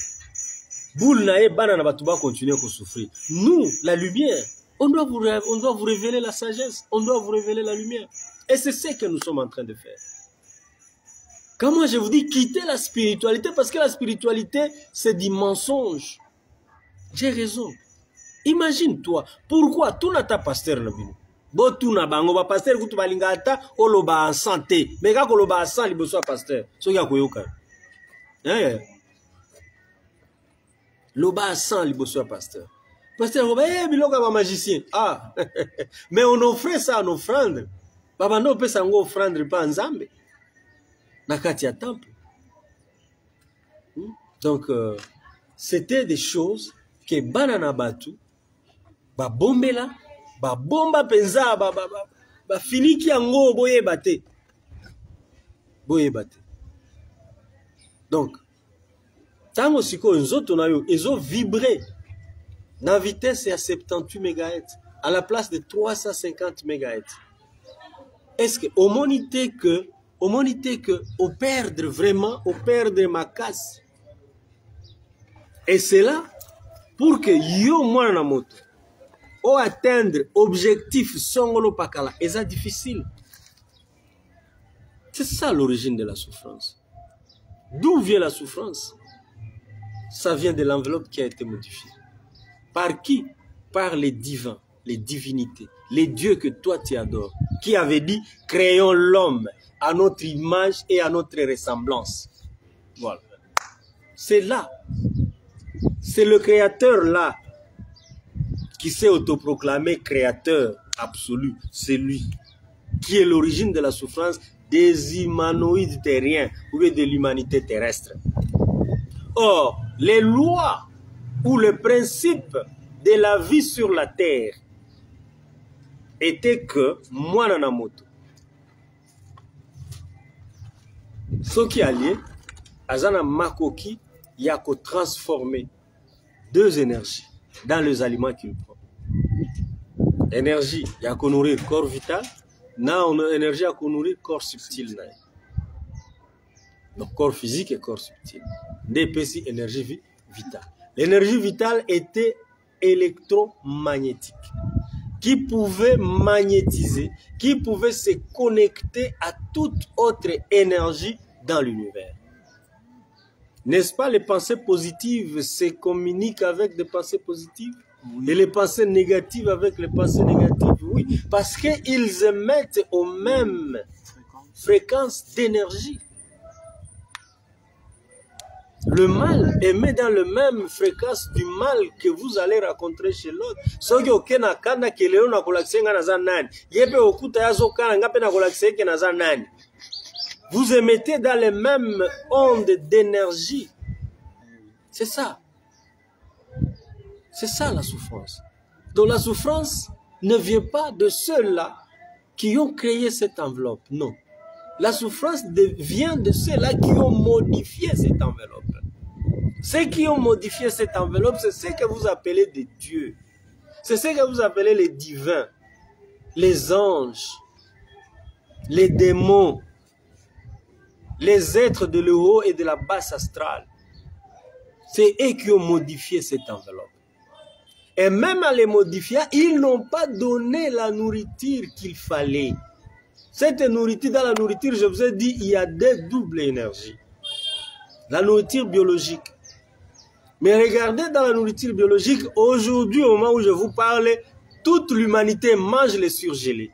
S1: Boule na ye bana na batu ba continuer ko souffrir. Nous, la lumière, on doit vous révéler la sagesse, on doit vous révéler la lumière. Et c'est ce que nous sommes en train de faire. Quand moi je vous dis quittez la spiritualité parce que la spiritualité c'est du mensonge. J'ai raison. Imagine-toi, pourquoi tout n'a ta pasteur na bino. Botuna bango ba pasteur kutu balingata oloba en santé mais ka koloba en santé liboso pasteur soki akoyoka loba en santé liboso pasteur biloko ba magicien ah mais on offrait ça en offrande baba ndo pesa ngo offrande pa nzambe na kati ya temple. Donc c'était des choses que banana batu ba bombela ba bomba penza ba finiki yango boye bate. Donc tango siko nzoto na yo ezo vibrer na vitesse à 78 MHz à la place de 350 MHz. Est-ce que au monité que au perdre vraiment, au perdre ma casse. Et c'est là pour que yo mwana moto ou atteindre objectif songolo pakala, et ça difficile. C'est ça l'origine de la souffrance. D'où vient la souffrance? Ça vient de l'enveloppe qui a été modifiée. Par qui? Par les divins, les divinités, les dieux que toi tu adores, qui avait dit créons l'homme à notre image et à notre ressemblance. Voilà. C'est là. C'est le créateur là qui s'est autoproclamé créateur absolu, c'est lui qui est l'origine de la souffrance des humanoïdes terriens ou de l'humanité terrestre. Or, les lois ou le principe de la vie sur la terre était que mwana na moto soki allié azana makoki yako transformer deux énergies dans les aliments qu'il prend. Énergie, il y a qu'on nourrir corps vital, na on a énergie à qu'on nourrir corps subtil. Donc corps physique et corps subtil. DPC, énergie vitale. L'énergie vitale était électromagnétique, qui pouvait magnétiser, qui pouvait se connecter à toute autre énergie dans l'univers. N'est-ce pas, les pensées positives se communiquent avec des pensées positives? Oui. Et les pensées négatives avec les pensées négatives? Oui, parce qu'ils émettent aux mêmes fréquences d'énergie. Le mal émet dans le même fréquence du mal que vous allez rencontrer chez l'autre. Vous émettez dans les mêmes ondes d'énergie. C'est ça. C'est ça la souffrance. Donc la souffrance ne vient pas de ceux-là qui ont créé cette enveloppe. Non. La souffrance vient de ceux-là qui ont modifié cette enveloppe. Ceux qui ont modifié cette enveloppe, c'est ce que vous appelez des dieux. C'est ce que vous appelez les divins, les anges. les démons, les êtres de l'eau et de la basse astrale. C'est eux qui ont modifié cette enveloppe. Et même à les modifier, ils n'ont pas donné la nourriture qu'il fallait. Cette nourriture, dans la nourriture, je vous ai dit, il y a des doubles énergies. La nourriture biologique. Mais regardez dans la nourriture biologique, aujourd'hui, au moment où je vous parle, toute l'humanité mange les surgelés.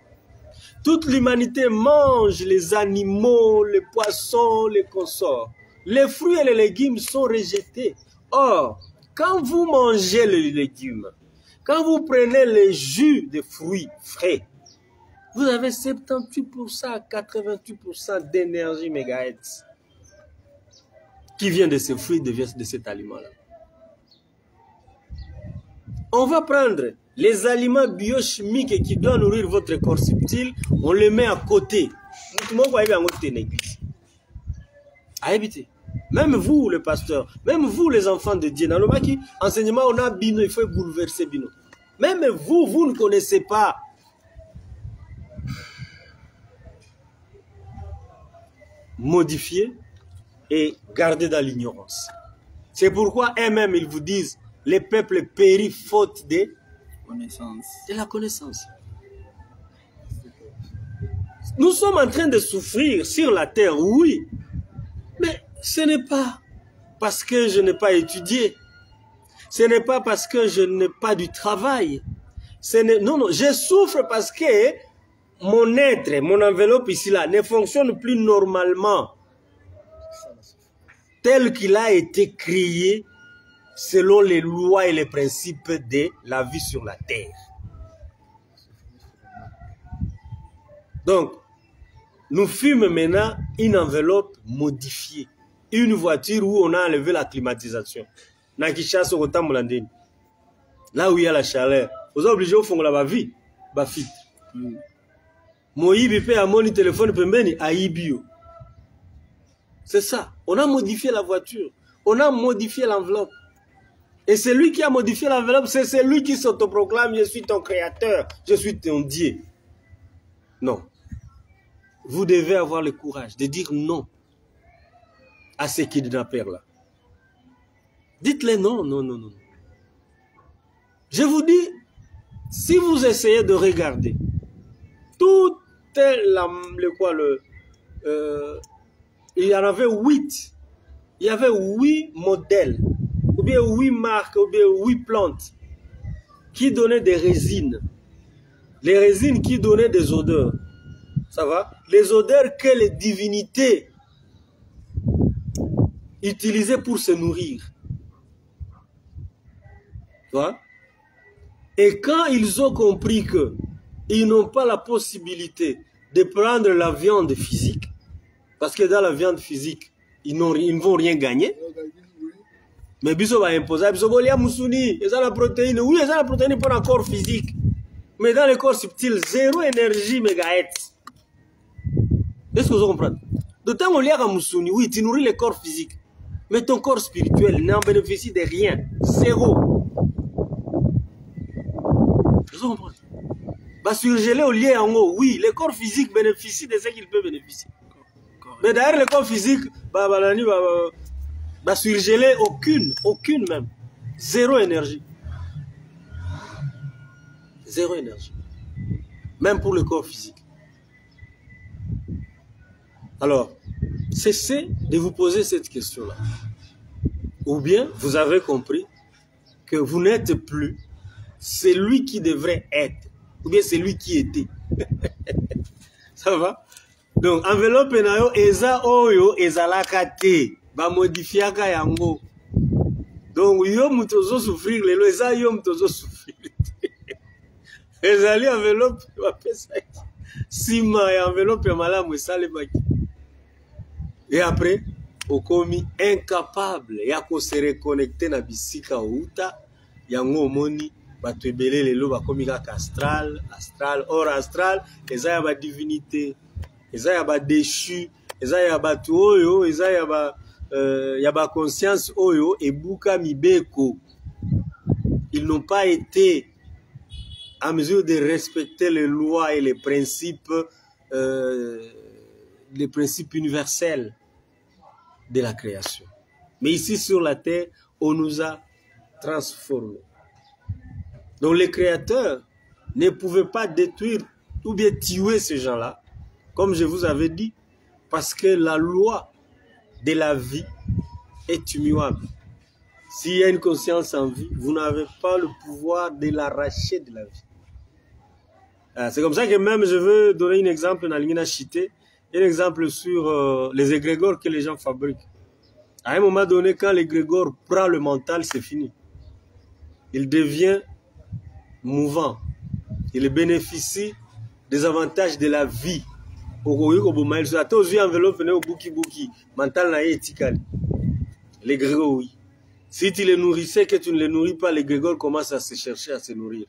S1: Toute l'humanité mange les animaux, les poissons, les consorts. Les fruits et les légumes sont rejetés. Or, quand vous mangez les légumes, quand vous prenez les jus de fruits frais, vous avez 78% à 88% d'énergie mégahertz qui vient de ces fruits, de cet aliment-là. On va prendre les aliments biochimiques qui doivent nourrir votre corps subtil, on les met à côté. Même vous, le pasteur, même vous, les enfants de Dieu, dans le qui enseignement, on a Bino, il faut bouleverser Bino. Même vous, vous ne connaissez pas. Modifier et garder dans l'ignorance. C'est pourquoi eux-mêmes, ils vous disent, les peuples périssent faute de la connaissance. Nous sommes en train de souffrir sur la terre, oui, mais ce n'est pas parce que je n'ai pas étudié, ce n'est pas parce que je n'ai pas du travail, non, non, je souffre parce que mon être, mon enveloppe ici là, ne fonctionne plus normalement tel qu'il a été créé selon les lois et les principes de la vie sur la terre. Donc, nous fûmes maintenant une enveloppe modifiée. Une voiture où on a enlevé la climatisation. Là où il y a la chaleur. Vous êtes obligés de faire la vie. C'est ça. On a modifié la voiture. On a modifié l'enveloppe. Et celui qui a modifié l'enveloppe, c'est celui qui s'autoproclame, je suis ton créateur, je suis ton Dieu. Non. Vous devez avoir le courage de dire non à ces kidnappeurs-là. Dites-les non, non, non, non. Je vous dis, si vous essayez de regarder, tout il y en avait 8. Il y avait 8 modèles, ou bien 8 marques, ou bien 8 plantes qui donnaient des résines. Les résines qui donnaient des odeurs. Ça va? Les odeurs que les divinités utilisaient pour se nourrir. Tu vois? Et quand ils ont compris qu'ils n'ont pas la possibilité de prendre la viande physique, parce que dans la viande physique, ils ne vont rien gagner. Mais biso va imposer, biso bolia musuni, ils ont la protéine, oui, ils ont la protéine pour un corps physique. Mais dans le corps subtil, 0 énergie mégahertz. Est-ce que vous comprenez? De temps où il y a un musuni, oui, tu nourris le corps physique. Mais ton corps spirituel n'en bénéficie de rien. 0. Vous comprenez? Bah, surgelé au lieu en haut, oui, le corps physique bénéficie de ce qu'il peut bénéficier. Mais derrière le corps physique, bah surgelé, aucune même. 0 énergie. 0 énergie. Même pour le corps physique. Alors, cessez de vous poser cette question-là. Ou bien, vous avez compris que vous n'êtes plus celui qui devrait être. Ou bien celui qui était. Ça va? Donc, enveloppe nayo eza oyo ezalaka te ba modifiaka yango. Donc yo mutozo souffrir lelo eza yo mutozo souffrir. Ezali enveloppe ba pesa. Sima ya enveloppe ya malamu esale baki. Et après, okomi incapable ya ko se reconnecter na bisika outa yango moni bato ebele lelo bakomi kaka astral, or astral eza ya ba divinité. Eza ya ba déchu, eza ya batu oyo, eza ya ba conscience oyo, ebuka mibeko. Ils n'ont pas été en mesure de respecter les lois et les principes les principes universels de la création. Mais ici sur la terre, on nous a transformés. Donc les créateurs ne pouvaient pas détruire ou bien tuer ces gens-là, comme je vous avais dit, parce que la loi de la vie est immuable. S'il y a une conscience en vie, vous n'avez pas le pouvoir de l'arracher de la vie. C'est comme ça que même je veux donner un exemple dans l'Ingina Chité, un exemple sur les égrégores que les gens fabriquent. À un moment donné, quand l'égrégore prend le mental, c'est fini. Il devient mouvant. Il bénéficie des avantages de la vie. L'égrégore, oui. Si tu les nourrissais, que tu ne les nourris pas, l'égrégore commence à se chercher à se nourrir.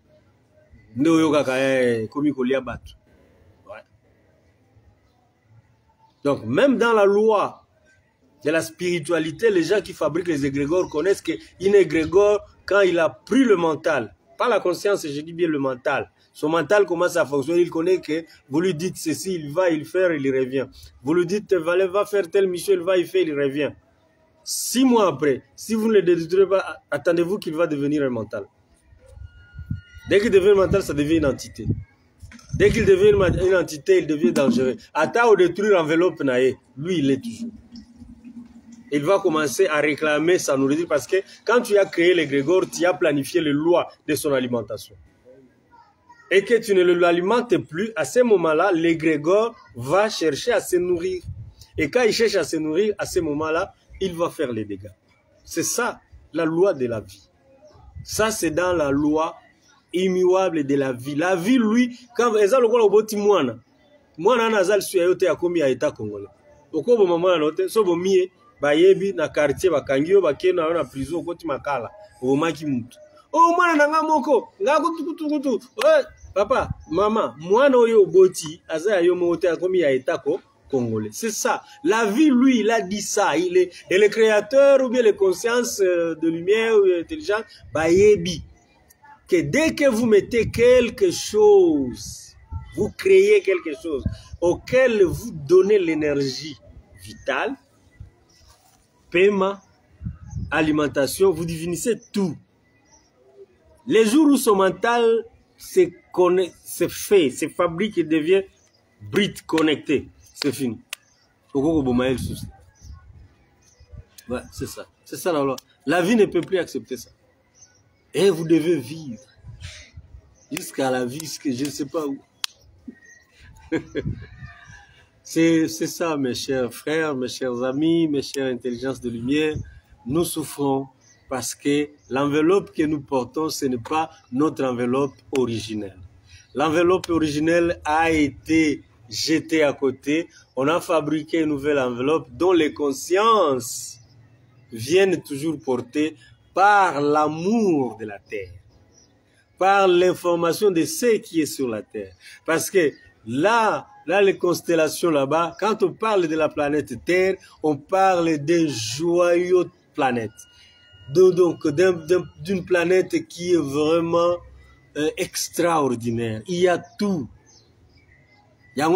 S1: Ouais. Donc, même dans la loi de la spiritualité, les gens qui fabriquent les égrégores connaissent qu'un égrégore, quand il a pris le mental, pas la conscience, je dis bien le mental, son mental commence à fonctionner, il connaît que vous lui dites ceci, il va, il fait, il revient. Vous lui dites, va faire telle mission, il va, il fait, il revient. 6 mois après, si vous ne le détruisez pas, attendez-vous qu'il va devenir un mental. Dès qu'il devient un mental, ça devient une entité. Dès qu'il devient une entité, il devient dangereux. Attends au détruire l'enveloppe, lui, il est toujours. Il va commencer à réclamer sa nourriture parce que quand tu as créé l'égrégore, tu as planifié les lois de son alimentation. Et que tu ne l'alimentes plus, à ce moment-là, l'égrégore va chercher à se nourrir. Et quand il cherche à se nourrir, à ce moment-là, il va faire les dégâts. C'est ça, la loi de la vie. Ça, c'est dans la loi immuable de la vie. La vie, lui, quand ils ont le boti moana, moana nazal suyayote ya komi ya état congolais. Okobo mama note, so bo mie ba yebi na quartier ba kangio ba kena na prison okoti makala. O maki mutu. Oh mwana nanga moko, nga kutu. Papa, maman, mwana oyo boti aza yo mote ya komi ya état congolais. C'est ça. La vie, lui, il a dit ça. Il est, et le créateur ou bien les consciences de lumière ou intelligence, bah yebi. Que dès que vous mettez quelque chose, vous créez quelque chose auquel vous donnez l'énergie vitale, paiement, alimentation, vous définissez tout. Les jours où son mental se fait, se fabrique et devient bride connecté, c'est fini. Ouais, c'est ça. C'est ça la loi. La vie ne peut plus accepter ça. Et vous devez vivre jusqu'à la vie, je ne sais pas où. C'est ça, mes chers frères, mes chers amis, mes chères intelligences de lumière. Nous souffrons parce que l'enveloppe que nous portons, ce n'est pas notre enveloppe originelle. L'enveloppe originelle a été jetée à côté. On a fabriqué une nouvelle enveloppe dont les consciences viennent toujours porter par l'amour de la terre, par l'information de ce qui est sur la terre. Parce que là, les constellations là-bas, quand on parle de la planète Terre, on parle d'une joyeuse planète. Donc, d'une planète qui est vraiment extraordinaire. Il y a tout. Là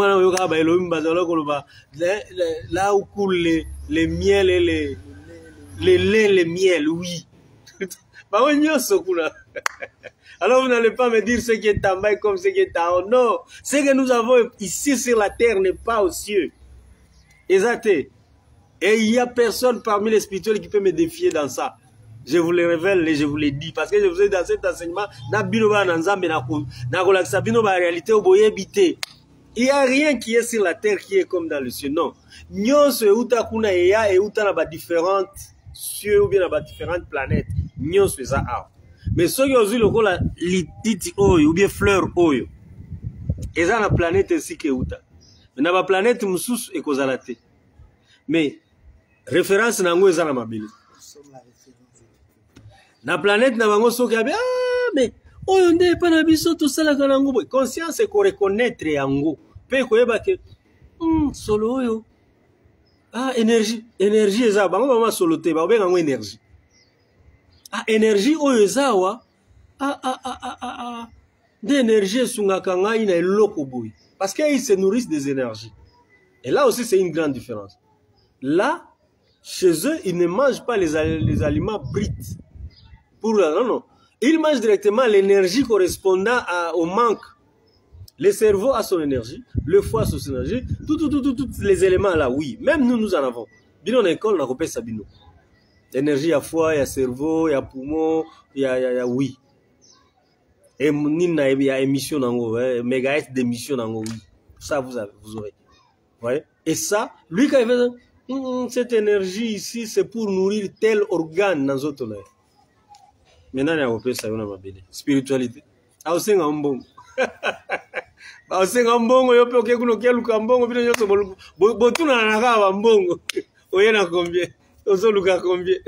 S1: où coulent les miels et les laits, les miels, oui. Alors vous n'allez pas me dire ce qui est en bas comme ce qui est en haut. Non, ce que nous avons ici sur la terre n'est pas aux cieux. Exact. Et il n'y a personne parmi les spirituels qui peut me défier dans ça. Je vous le révèle et je vous le dis. Parce que je vous ai dans cet enseignement, il n'y a rien qui est sur la terre qui est comme dans le ciel. Non. Nyonso euta kuna eya et euta na différentes cieux ou bien na différentes planètes. Nyonso eza awa. Mais ceux qui ont vu le rôle lititi oyo ou bien fleur oyo, ils ont la planète ainsi que euta. Mais na ba planète mususu ekozala te. Mais référence nango eza na mabele. Na planète na bango soki abi mais oyo nde pa na biso to sala kana ngo boy. Conscience ko reconnaître yango. Pe ko yeba ke solo oyo énergie eza bango mama solo te ba obenga ngo énergie. Énergie oyo ezawa d'énergie sur Ngakanga, il est lokoboui. Parce qu'ils se nourrissent des énergies. Et là aussi, c'est une grande différence. Là, chez eux, ils ne mangent pas les aliments bruts. Non. Ils mangent directement l'énergie correspondant au manque. Le cerveau a son énergie, le foie a son énergie, tous les éléments là, oui. Même nous en avons. Bien en école, on a repéré ça, bino. L'énergie, il y a foie, il y a cerveau, il y a poumon, il y a oui. Et il y a émission dans le mégahertz d'émission dans le oui. Ça, vous aurez. Ouais. Et ça, lui, quand il fait cette énergie ici, c'est pour nourrir tel organe dans notre œil. Maintenant, il y a repéré ça, on a ma belle. Spiritualité. Ah, on sait un bon. Basenga mbongo yo pe okuno keluka mbongo bino nyonso botuna na nakaba mbongo oyena combien ozoluka combien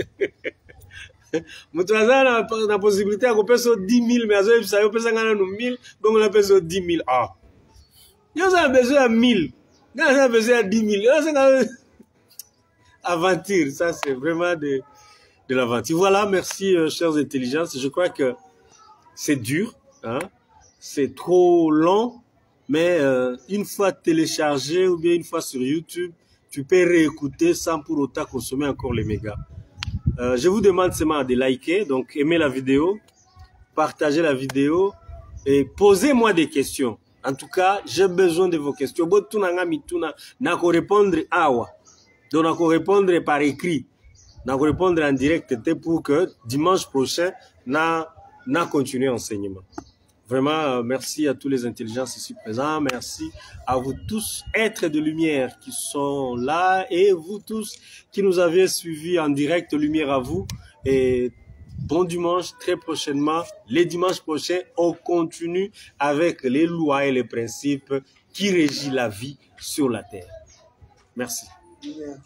S1: mutu azana na possibilité ya kopesa 10 000 mais azoyebisa yo pesa ngana no 1000 bongo na pesa 10 000 ah yo za besoin ya 1000 ngana za besoin ya 10 000 yo ça aventure ça c'est vraiment de l'aventure. Voilà, merci chers intelligences, je crois que c'est dur, hein, c'est trop long. Mais une fois téléchargé ou bien une fois sur YouTube, tu peux réécouter sans pour autant consommer encore les mégas. Je vous demande seulement de liker, donc aimer la vidéo, partager la vidéo et posez-moi des questions. En tout cas, j'ai besoin de vos questions. Nako répondre awa. Donc nako répondre par écrit. Nako répondre en direct pour que dimanche prochain na continuer l'enseignement. Vraiment, merci à tous les intelligences ici présents. Merci à vous tous, êtres de lumière qui sont là et vous tous qui nous avez suivis en direct. Lumière à vous. Et bon dimanche, très prochainement. Les dimanches prochains, on continue avec les lois et les principes qui régissent la vie sur la terre. Merci.
S2: Yeah.